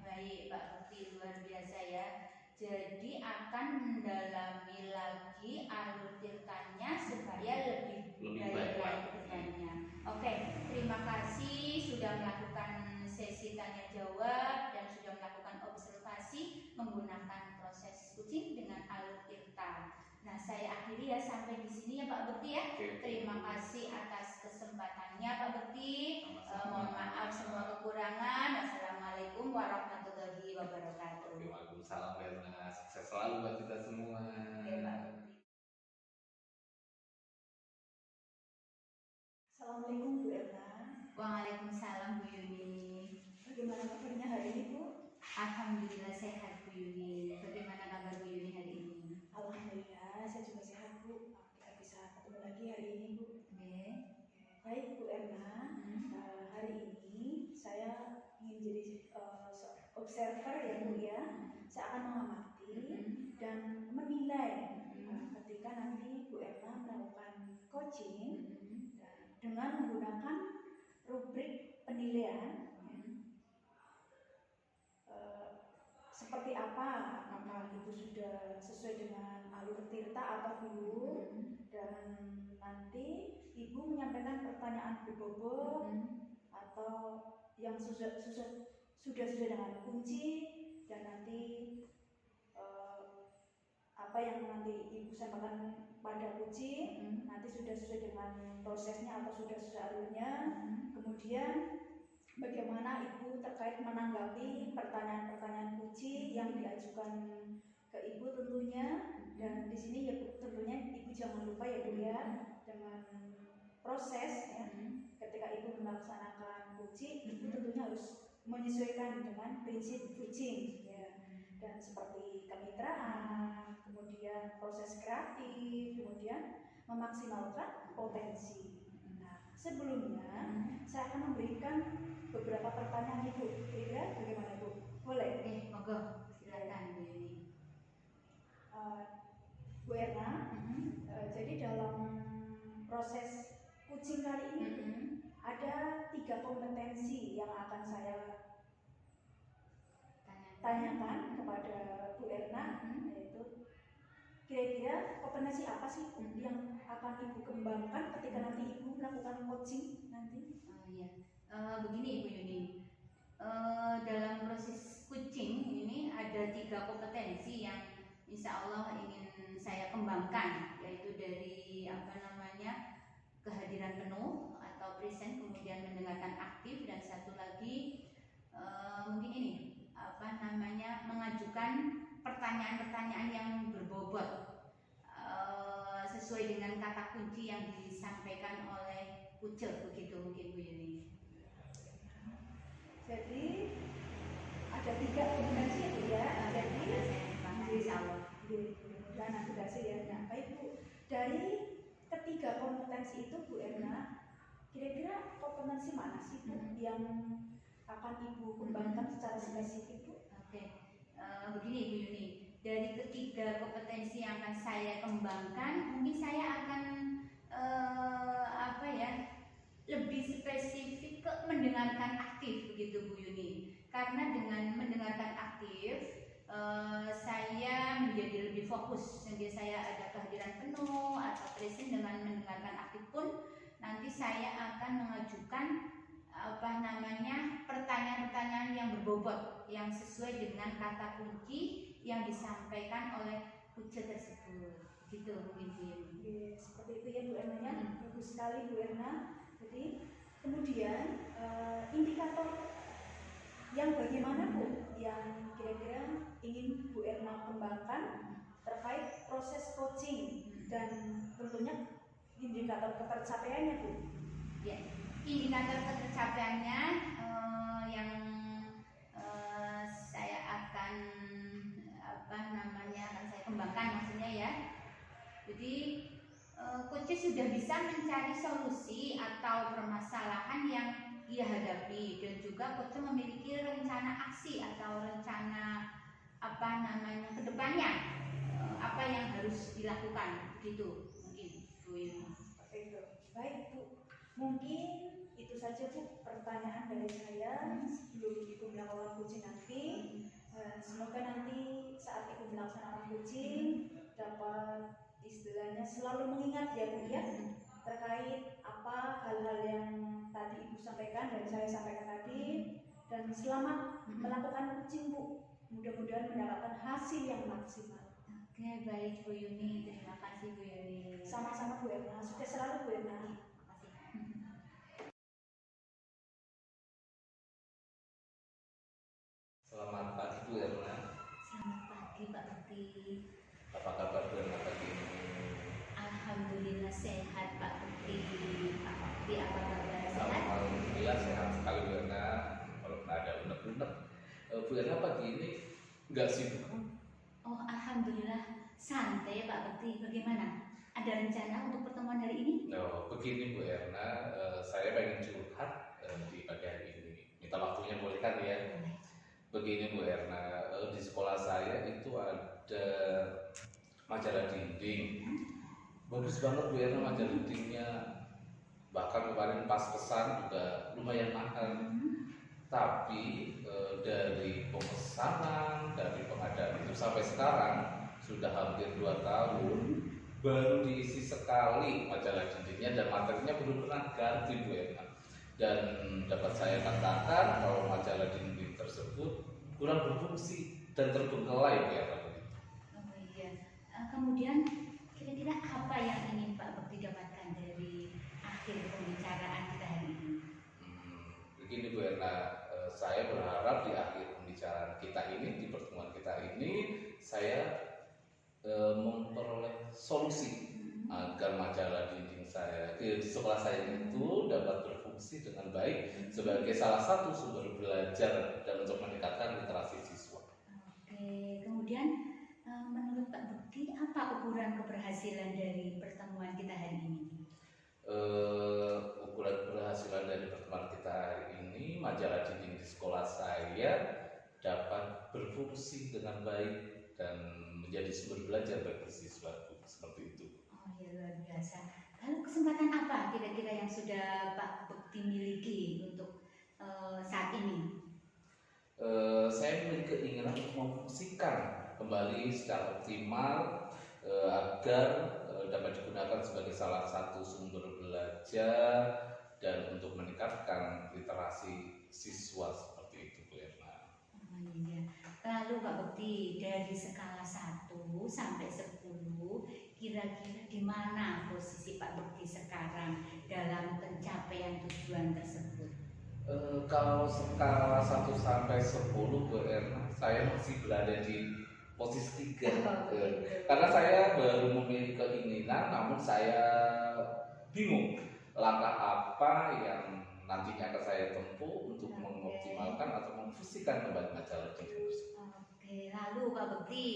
C: baik Pak Bekti, luar biasa ya. Jadi akan mendalami lagi alur ceritanya supaya lebih baik lagi ke depannya. Oke, terima kasih sudah melakukan sesi tanya jawab dan sudah melakukan observasi menggunakan proses kucing dengan alur cerita. Nah, saya akhiri ya sampai di sini ya Pak Bekti ya. Terima kasih atas kesempatannya Pak Bekti. Mohon maaf semua kekurangan. Wassalamualaikum warahmatullahi wabarakatuh.
B: Waalaikumsalam Berna, sukses selalu buat kita semua.
C: Oke, Pak Bekti.
A: Assalamualaikum Bu Erna.
C: Waalaikumsalam Bu Yuni.
A: Bagaimana kabarnya hari ini Bu?
C: Alhamdulillah sehat Bu Yuni. Bagaimana kabar Bu Yuni hari ini?
A: Alhamdulillah saya juga sehat Bu. Kita bisa ketemu lagi hari ini Bu.
C: Oke.
A: Baik Bu Erna, hari ini saya ingin jadi observer ya Bu ya. Saya akan mengamati dan menilai ketika nanti Bu Erna melakukan coaching dengan menggunakan rubrik penilaian. Seperti apa? Apakah itu sudah sesuai dengan alur tirta atau belum? Dan nanti Ibu menyampaikan pertanyaan berbobot atau yang sudah sesuai dengan kunci, dan nanti apa yang nanti Ibu sampaikan pada kucing nanti sudah sesuai dengan prosesnya atau sudah sesuai alurnya. Kemudian bagaimana Ibu terkait menanggapi pertanyaan-pertanyaan kucing yang diajukan ke Ibu tentunya. Dan di sini ya Bu, tentunya Ibu jangan lupa ya Bu ya, dengan proses ya, ketika Ibu melaksanakan kucing, Ibu tentunya harus menyesuaikan dengan prinsip kucing ya. Dan seperti kemitraan, kemudian proses kreatif, kemudian memaksimalkan potensi. Nah, sebelumnya saya akan memberikan beberapa pertanyaan Ibu. Kira-kira bagaimana Bu? Boleh?
C: Monggo, silakan Bu Yuni.
A: Bu Erna, jadi dalam proses kucing kali ini ada 3 kompetensi yang akan saya tanyakan kepada Bu Erna, yaitu kira-kira kompetensi apa sih yang akan Ibu kembangkan ketika nanti Ibu melakukan coaching nanti?
C: Begini Ibu Yuni, dalam proses coaching ini ada 3 kompetensi yang insya Allah ingin saya kembangkan, yaitu dari kehadiran penuh atau present, kemudian mendengarkan aktif, dan satu lagi mungkin ini mengajukan pertanyaan-pertanyaan yang berbobot sesuai dengan kata kunci yang disampaikan oleh Kuce, begitu mungkin Bu Yuni.
A: Jadi ada 3 kompetensi itu ya. Jadi dan aplikasi ya. Nah, baik Bu, dari ketiga kompetensi itu Bu Erna, kira-kira kompetensi mana sih Bu yang akan Ibu kembangkan secara spesifik Bu?
C: Begini Bu Yuni, dari ketiga kompetensi yang akan saya kembangkan, mungkin saya akan lebih spesifik ke mendengarkan aktif, begitu Bu Yuni. Karena dengan mendengarkan aktif saya menjadi lebih fokus, jadi saya ada kehadiran penuh atau present. Dengan mendengarkan aktif pun nanti saya akan mengajukan pertanyaan-pertanyaan yang berbobot yang sesuai dengan kata kunci yang disampaikan oleh Kuce tersebut, Gitu mungkin Bu Yuni.
A: Oke, seperti itu ya Bu Erna ya. Bagus sekali Bu Erna. Jadi kemudian indikator yang bagaimana Bu yang kira-kira ingin Bu Erna kembangkan terkait proses coaching dan tentunya indikator ketercapaiannya Bu.
C: Ya, indikator ketercapaiannya yang saya akan akan saya kembangkan maksudnya ya. Jadi coach sudah bisa mencari solusi atau permasalahan yang ia hadapi dan juga coach memiliki rencana aksi atau rencana kedepannya apa yang harus dilakukan begitu mungkin Bu Yuni.
A: Oke, baik Bu. Mungkin itu saja Bu pertanyaan dari saya sebelum Ibu melakukan coaching nanti. Semoga nanti saat Ibu melaksanakan coaching dapat istilahnya selalu mengingat ya Bu ya terkait apa hal-hal yang tadi Ibu sampaikan dan saya sampaikan tadi, dan selamat melakukan coaching Bu. Mudah-mudahan mendapatkan hasil yang maksimal.
C: Oke, baik Bu Yuni, terima kasih Bu Yuni.
A: Sama-sama Bu Erna, sukses selalu Bu Erna.
C: Terima kasih.
B: Selamat pagi Bu Erna.
C: Selamat pagi Pak Bekti.
B: Apa kabar Bu Erna pagi ini?
C: Alhamdulillah sehat Pak Bekti. Pak Bekti apa kabar, sehat?
B: Alhamdulillah sehat sekali Bu Erna. Kalau ada unek-unek, Bu Erna pagi ini nggak sibuk?
C: Oh, alhamdulillah santai Pak Bekti. Bagaimana? Ada rencana untuk pertemuan hari ini?
B: No, begini Bu Erna, saya pengen curhat di pagi hari ini. Minta waktunya boleh kan ya?
C: Boleh.
B: Begini Bu Erna, di sekolah saya itu ada majalah dinding. Bagus banget Bu Erna majalah dindingnya. Bahkan kemarin pas pesan juga lumayan mahal. Tapi dari pemesanan, dari pengadaan itu sampai sekarang sudah hampir 2 tahun baru diisi sekali majalah dindingnya dan materinya belum pernah ganti Bu Erna. Dan dapat saya katakan kalau majalah dinding tersebut kurang berfungsi dan terbengkalai Bu Erna.
C: Oh iya. Kemudian kira-kira apa yang ingin Pak Bekti dapatkan dari akhir pembicaraan kita hari ini?
B: Begini Bu Erna, saya berharap di akhir pembicaraan kita ini, di pertemuan kita ini, saya memperoleh solusi agar majalah dinding saya di sekolah saya itu dapat berfungsi dengan baik sebagai salah satu sumber belajar dan untuk meningkatkan literasi siswa.
C: Oke, kemudian menurut Pak Bekti apa ukuran keberhasilan dari pertemuan kita hari ini?
B: Ukuran keberhasilan dari pertemuan kita hari ini, majalah dinding di sekolah saya dapat berfungsi dengan baik dan menjadi sumber belajar bagi siswa, seperti itu.
C: Oh ya, luar biasa. Lalu kesempatan apa kira-kira yang sudah Pak Bekti miliki untuk saat ini?
B: Saya memiliki keinginan untuk memfungsikan kembali secara optimal agar dapat digunakan sebagai salah satu sumber belajar dan untuk meningkatkan literasi siswa, seperti itu Bu Erna.
C: Oh iya. Lalu Pak Bekti, dari skala 1 sampai 10, kira-kira di mana posisi Pak Bekti sekarang dalam pencapaian tujuan tersebut?
B: Kalau skala 1 sampai 10 Bu Erna, saya masih berada di posisi 3. Karena saya baru memiliki keinginan, namun saya bingung langkah apa yang nantinya akan saya tempuh untuk mengoptimalkan atau memfungsikan kembali majalah dinding tersebut.
C: Oke, lalu Pak Bekti,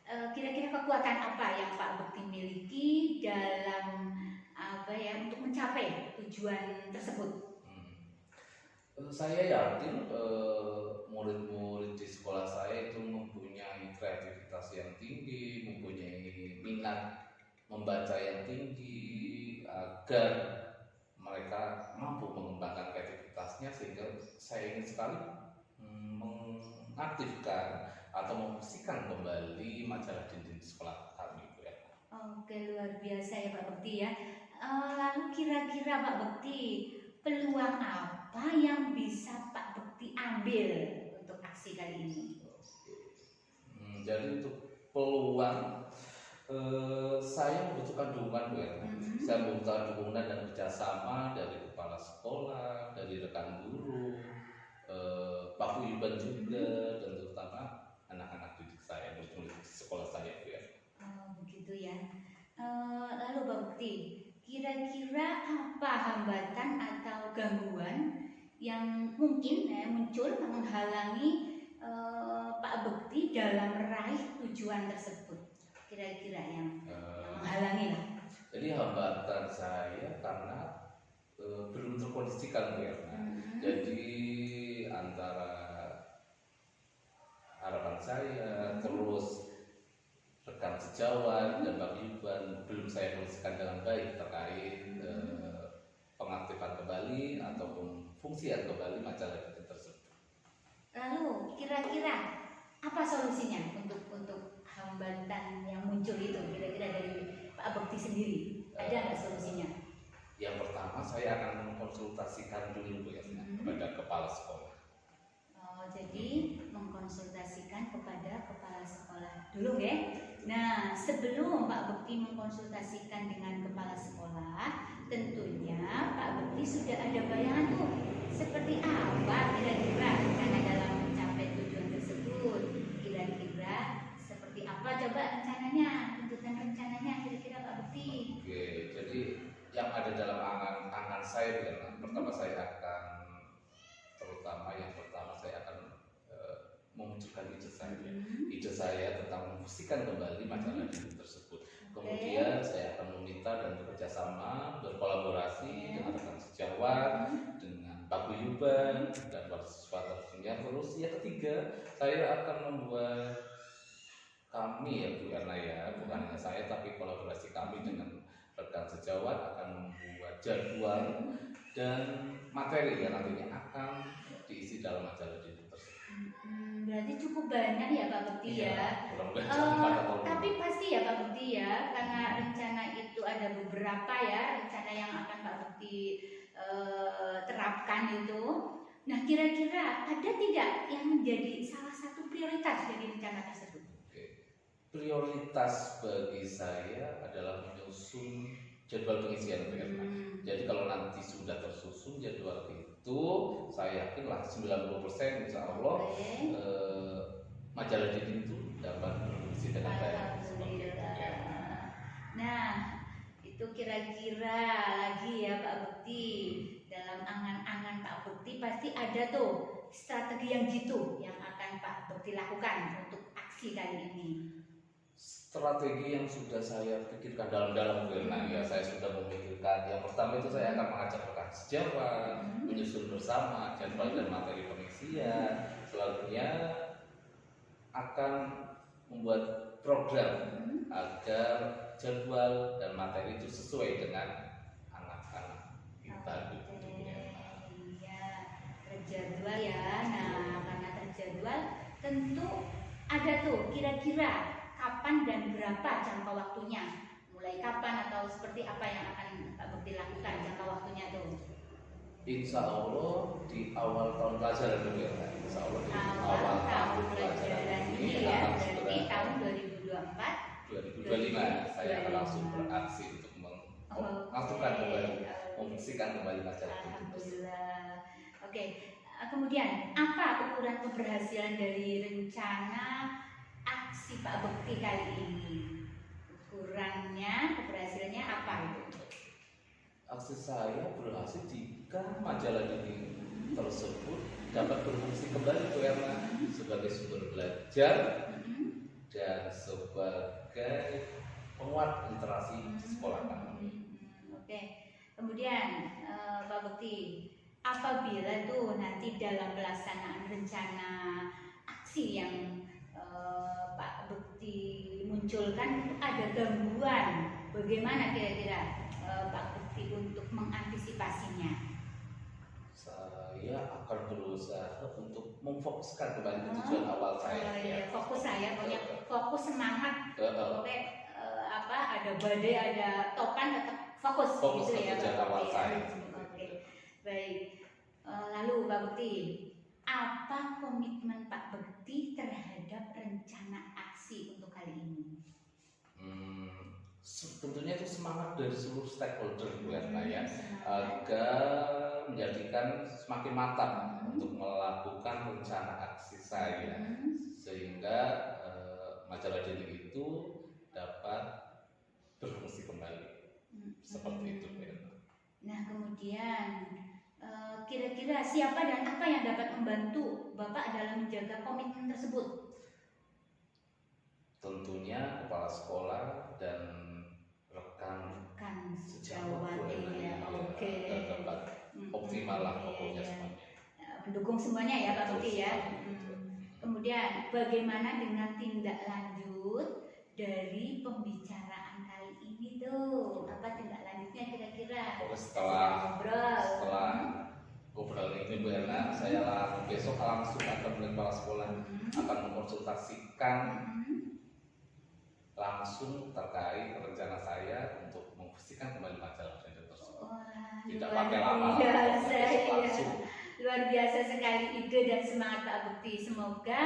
C: kira-kira kekuatan apa yang Pak Bekti miliki dalam untuk mencapai tujuan tersebut?
B: Saya yakin murid-murid di sekolah saya itu mempunyai kreativitas yang tinggi, mempunyai minat membaca yang tinggi, agar mereka mampu mengembangkan kreativitasnya, sehingga saya ingin sekali mengaktifkan atau memfungsikan kembali majalah dinding di sekolah kami Bu ya.
C: Oke, luar biasa ya Pak Bekti ya. Lalu kira-kira Pak Bekti, peluang apa yang bisa Pak Bekti ambil untuk aksi kali ini?
B: Jadi untuk peluang Saya membutuhkan dukungan Bu Erna. Saya membutuhkan dukungan dan kerjasama dari kepala sekolah, dari rekan guru, Pak Guyuban juga, dan terutama anak-anak didik saya, murid-murid di sekolah saya Bu Erna.
C: Oh, begitu ya. Lalu Pak Bekti, kira-kira apa hambatan atau gangguan yang mungkin muncul menghalangi Pak Bekti dalam meraih tujuan tersebut? Kira-kira yang menghalangi lah.
B: Jadi hambatan saya karena belum terkondisikan Bu Erna. Jadi antara harapan saya terus rekan sejawat dan Pak Guyuban belum saya kondisikan dengan baik terkait pengaktifan kembali ataupun fungsian kembali majalah didik tersebut.
C: Lalu kira-kira apa solusinya untuk hambatan yang muncul itu? Kira-kira dari Pak Bekti sendiri ada nggak solusinya?
B: Yang pertama saya akan mengkonsultasikan dulu Bu Erna kepada kepala sekolah.
C: Oh, jadi mengkonsultasikan kepada kepala sekolah dulu ya. Nah, sebelum Pak Bekti mengkonsultasikan dengan kepala sekolah, tentunya Pak Bekti sudah ada bayangan tuh seperti apa kira-kira rencana dalam mencapai tujuan tersebut. Kira-kira seperti apa coba rencananya, tuntutan rencananya kira-kira Pak Bekti.
B: Oke, jadi yang ada dalam angan saya Bu Erna, pertama saya akan memunculkan ide saya tentang memfungsikan kembali majalah didik tersebut. Kemudian saya akan meminta dan bekerjasama berkolaborasi dengan rekan sejawat, dengan Pak Guyuban dan para siswa tentunya. Terus yang ketiga saya akan membuat kami ya Bu Erna ya, bukan hanya saya tapi kolaborasi kami dengan rekan sejawat akan membuat jadwal dan materi yang nantinya akan diisi dalam majalah didik tersebut.
C: Berarti cukup banyak ya Pak Bekti ya. Tapi pasti ya Pak Bekti ya, karena rencana itu ada beberapa ya rencana yang akan Pak Bekti terapkan itu. Nah, kira-kira ada tidak yang menjadi salah satu prioritas dari rencana tersebut?
B: Prioritas bagi saya adalah menyusun jadwal pengisian Bu Erna. Jadi kalau nanti sudah tersusun jadwal itu, saya yakinlah 90% insya Allah majalah didik itu dapat berfungsi dengan baik.
C: Nah, itu kira-kira lagi ya Pak Bekti, dalam angan-angan Pak Bekti pasti ada tuh strategi yang gitu yang akan Pak Bekti lakukan untuk aksi kali ini.
B: Strategi yang sudah saya pikirkan dalam-dalam Bu Erna ya, saya sudah memikirkan. Yang pertama itu saya akan mengajak rekan sejawat, menyusun bersama jadwal dan materi pengisian. Selanjutnya akan membuat program agar jadwal dan materi itu sesuai dengan anak-anak kita.
C: Iya, terjadwal ya. Nah, karena terjadwal tentu ada tuh kira-kira kapan dan berapa jangka waktunya, mulai kapan atau seperti apa yang akan Pak Bekti lakukan jangka waktunya tuh?
B: Insya Allah di awal tahun pelajaran dulu ya, Insya Allah di
C: awal tahun pelajaran ini ya, berarti tahun 2024 2025
B: saya akan langsung beraksi untuk melakukan kembali, memfungsikan kembali majalah.
C: Alhamdulillah. Oke, kemudian apa ukuran keberhasilan dari rencana aksi Pak Bekti kali ini? Ukurannya, keberhasilannya apa itu?
B: Aksi saya berhasil jika majalah didik tersebut dapat berfungsi kembali Bu Erna sebagai sumber belajar dan sebagai penguat literasi di sekolah kami.
C: Oke, kemudian Pak Bekti, apabila tuh nanti dalam pelaksanaan rencana aksi yang Pak Bekti munculkan ada gangguan, bagaimana kira-kira Pak Bekti untuk mengantisipasinya?
B: Saya akan berusaha untuk memfokuskan kembali tujuan awal saya.
C: Fokus saya, pokoknya fokus semangat. Pokoknya ada badai, ada topan, tetap fokus gitu ya
B: tujuan awal saya.
C: Oke, baik. Lalu Pak Bekti, apa komitmen Pak Bekti terhadap rencana aksi untuk kali ini?
B: tentunya itu semangat dari seluruh stakeholder Bu Erna ya,
C: Semangat.
B: agar menjadikan semakin matang untuk melakukan rencana aksi saya, sehingga majalah Denik itu dapat berfungsi kembali. Seperti itu Bu Erna.
C: Nah kemudian kira-kira siapa dan apa yang dapat membantu Bapak dalam menjaga komitmen tersebut?
B: Tentunya kepala sekolah dan rekan
C: Kan
B: sejawat Bu Erna
C: ya,
B: ya,
C: oke.
B: dapat optimal lah pokoknya
C: Iya.
B: semuanya.
C: Mendukung semuanya ya Pak Bukti ya.
B: Betul.
C: Kemudian bagaimana dengan tindak lanjut dari pembicaraan kali ini tuh? Apa tindak lanjutnya kira-kira?
B: Pokoknya setelah
C: ngobrol.
B: obrolan ini Bu Erna, saya besok langsung akan menemui kepala sekolah, akan mengkonsultasikan langsung terkait rencana saya untuk memfungsikan kembali majalah Denik tersebut.
C: Wah,
B: Tidak
C: luar
B: pakai lama,
C: biasa,
B: besok
C: ya.
B: langsung.
C: Luar biasa sekali ide dan semangat Pak Bukti. Semoga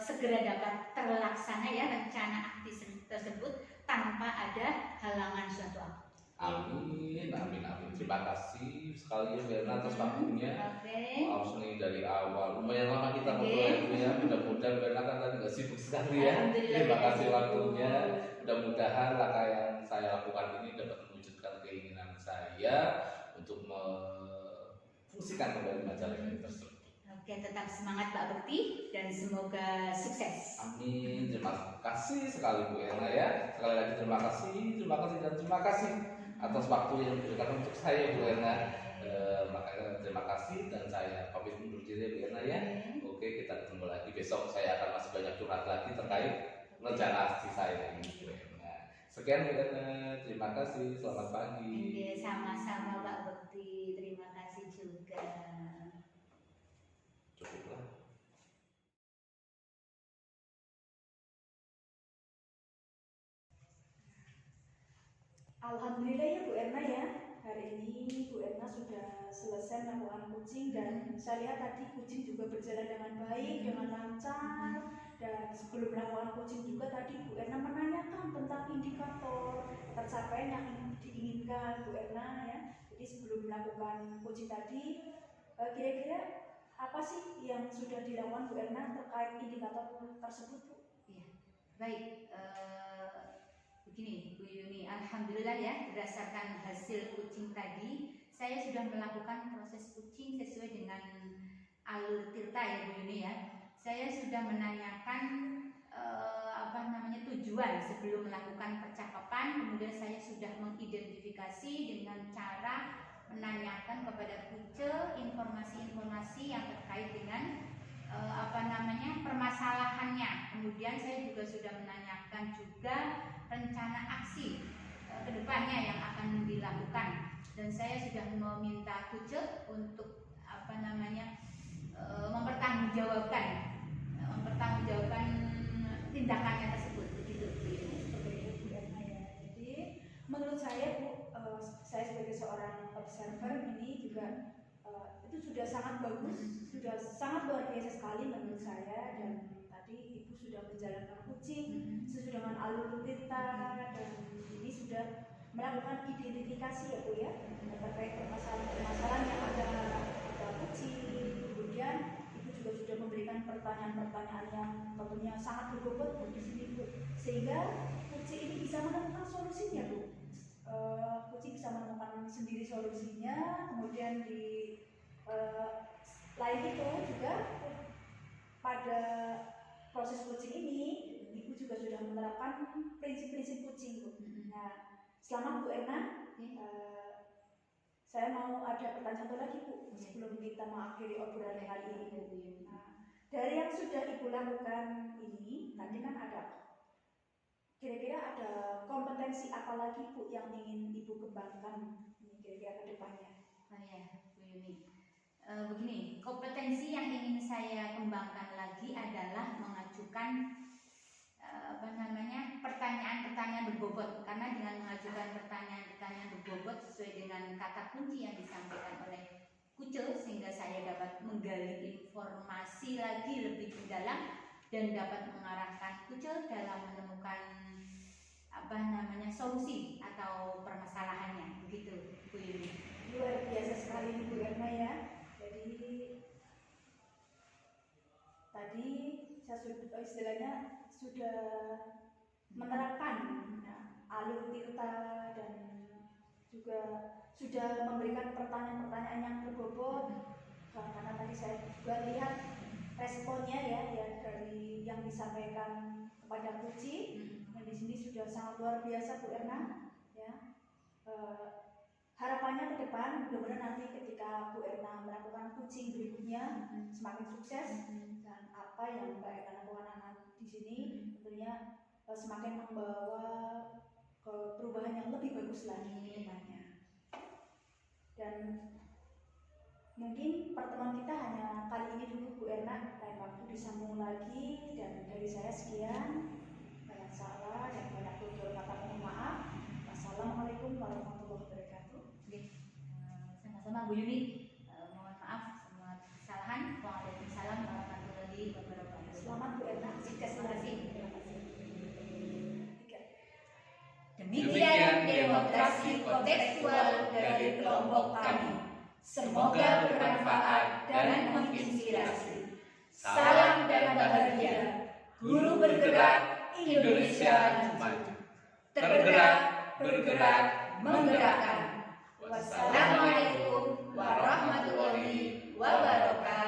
C: segera dapat terlaksana ya rencana aksi tersebut tanpa ada halangan suatu apa.
B: Amin, amin, amin. Terima kasih sekali ya Bu Erna atas waktunya.
C: Oke.
B: Maaf nih dari awal, lumayan lama kita
C: Oke.
B: ngobrol ya Bu ya. Mudah-mudahan Bu Erna kan tadi nggak sibuk sekali ya.
C: Alhamdulillah,
B: Terima kasih
C: Bu.
B: waktunya. Mudah-mudahan langkah yang saya lakukan ini dapat mewujudkan keinginan saya untuk memfungsikan kembali majalah ini tersebut.
C: Oke, tetap semangat Pak Bukti dan semoga sukses.
B: Amin. Terima kasih sekali Bu Erna ya. Sekali lagi terima kasih dan terima kasih atas waktu yang diberikan untuk saya Bu Erna. Makanya terima kasih dan saya pamit undur diri Bu Erna ya. Oke, kita ketemu lagi besok. Saya akan masih banyak curhat lagi terkait rencana aksi saya ini Bu Erna. Sekian Bu Erna. Terima kasih. Selamat pagi.
C: Oke, sama-sama Pak Bukti. Terima kasih juga.
B: Cukuplah.
A: Alhamdulillah ya Bu Erna ya. Hari ini Bu Erna sudah selesai melakukan coaching dan saya lihat tadi coaching juga berjalan dengan baik, dengan lancar. Dan sebelum melakukan coaching juga tadi Bu Erna menanyakan tentang indikator pencapaian yang diinginkan Bu Erna ya. Jadi sebelum melakukan coaching tadi, kira-kira apa sih yang sudah dilakukan Bu Erna terkait indikator tersebut Bu?
C: Iya, baik. Begini Bu Yuni, alhamdulillah ya berdasarkan hasil coaching tadi, saya sudah melakukan proses coaching sesuai dengan alur Tirta ya Bu Yuni ya. Saya sudah menanyakan tujuan sebelum melakukan percakapan, kemudian saya sudah mengidentifikasi dengan cara menanyakan kepada Kuce informasi-informasi yang terkait dengan permasalahannya. Kemudian saya juga sudah menanyakan juga rencana aksi kedepannya yang akan dilakukan, dan saya sudah meminta Kuce untuk mempertanggungjawabkan tindakannya tersebut, begitu.
A: Seperti itu Bu Erna ya. Jadi menurut saya Bu, saya sebagai seorang observer ini juga itu sudah sangat bagus, sudah sangat luar biasa sekali menurut saya. Dan tadi Ibu sudah menjalankan coaching sesuai dengan alur Tirta dan ini sudah melakukan identifikasi ya Bu ya terkait permasalahan-permasalahan yang ada coaching. Kemudian Ibu juga sudah memberikan pertanyaan-pertanyaan yang tentunya sangat berbobot di sini Bu, sehingga coaching ini bisa menemukan solusinya Bu. Coaching bisa menemukan sendiri solusinya. Kemudian di lain itu juga pada proses coaching ini Ibu juga sudah menerapkan prinsip-prinsip coaching Bu. Nah, selamat Bu Erna. Saya mau ada pertanyaan satu lagi Bu sebelum kita mengakhiri obrolan kali ini Bu. Nah, dari yang sudah Ibu lakukan ini, tadi kan ada kira-kira ada kompetensi apa lagi Bu yang ingin Ibu kembangkan ini kira-kira ke depannya?
C: Oh ya, Bu Yuni. Begini, kompetensi yang ingin saya kembangkan lagi adalah mengajukan pertanyaan-pertanyaan berbobot, karena dengan mengajukan pertanyaan-pertanyaan berbobot sesuai dengan kata kunci yang disampaikan oleh Kuce, sehingga saya dapat menggali informasi lagi lebih mendalam dan dapat mengarahkan Kuce dalam menemukan solusi atau permasalahannya, begitu Bu Yuni.
A: Luar biasa sekali Bu Erna ya. Jadi tadi saya sudah istilahnya sudah menerapkan alur tirta dan juga sudah memberikan pertanyaan-pertanyaan yang berbobot, karena tadi saya juga lihat responnya ya dari yang disampaikan kepada Puci. Yang di sini sudah sangat luar biasa Bu Erna ya. Harapannya ke depan mudah-mudahan nanti ketika Bu Erna melakukan coaching berikutnya semakin sukses, dan apa yang Mbak Erna lakukan di sini tentunya semakin membawa ke perubahan yang lebih bagus lagi ke depannya. Dan mungkin pertemuan kita hanya kali ini dulu Bu Erna, lain waktu disambung lagi. Dan dari saya sekian, banyak salah dan banyak tutur kata mohon maaf. Wassalamualaikum warahmatullahi wabarakatuh.
C: Sama-sama Bu Yuni, mohon maaf semua kesalahan. Waalaikumsalam warahmatullahi wabarakatuh.
A: Selamat Bu Erna, sukses.
C: Terima kasih.
A: Demikian demonstrasi kontekstual dari kelompok kami. Semoga bermanfaat dan menginspirasi. Salam dan bahagia. Guru bergerak, Indonesia maju. Tergerak, bergerak, menggerakkan. Wassalamualaikum warahmatullahi wabarakatuh.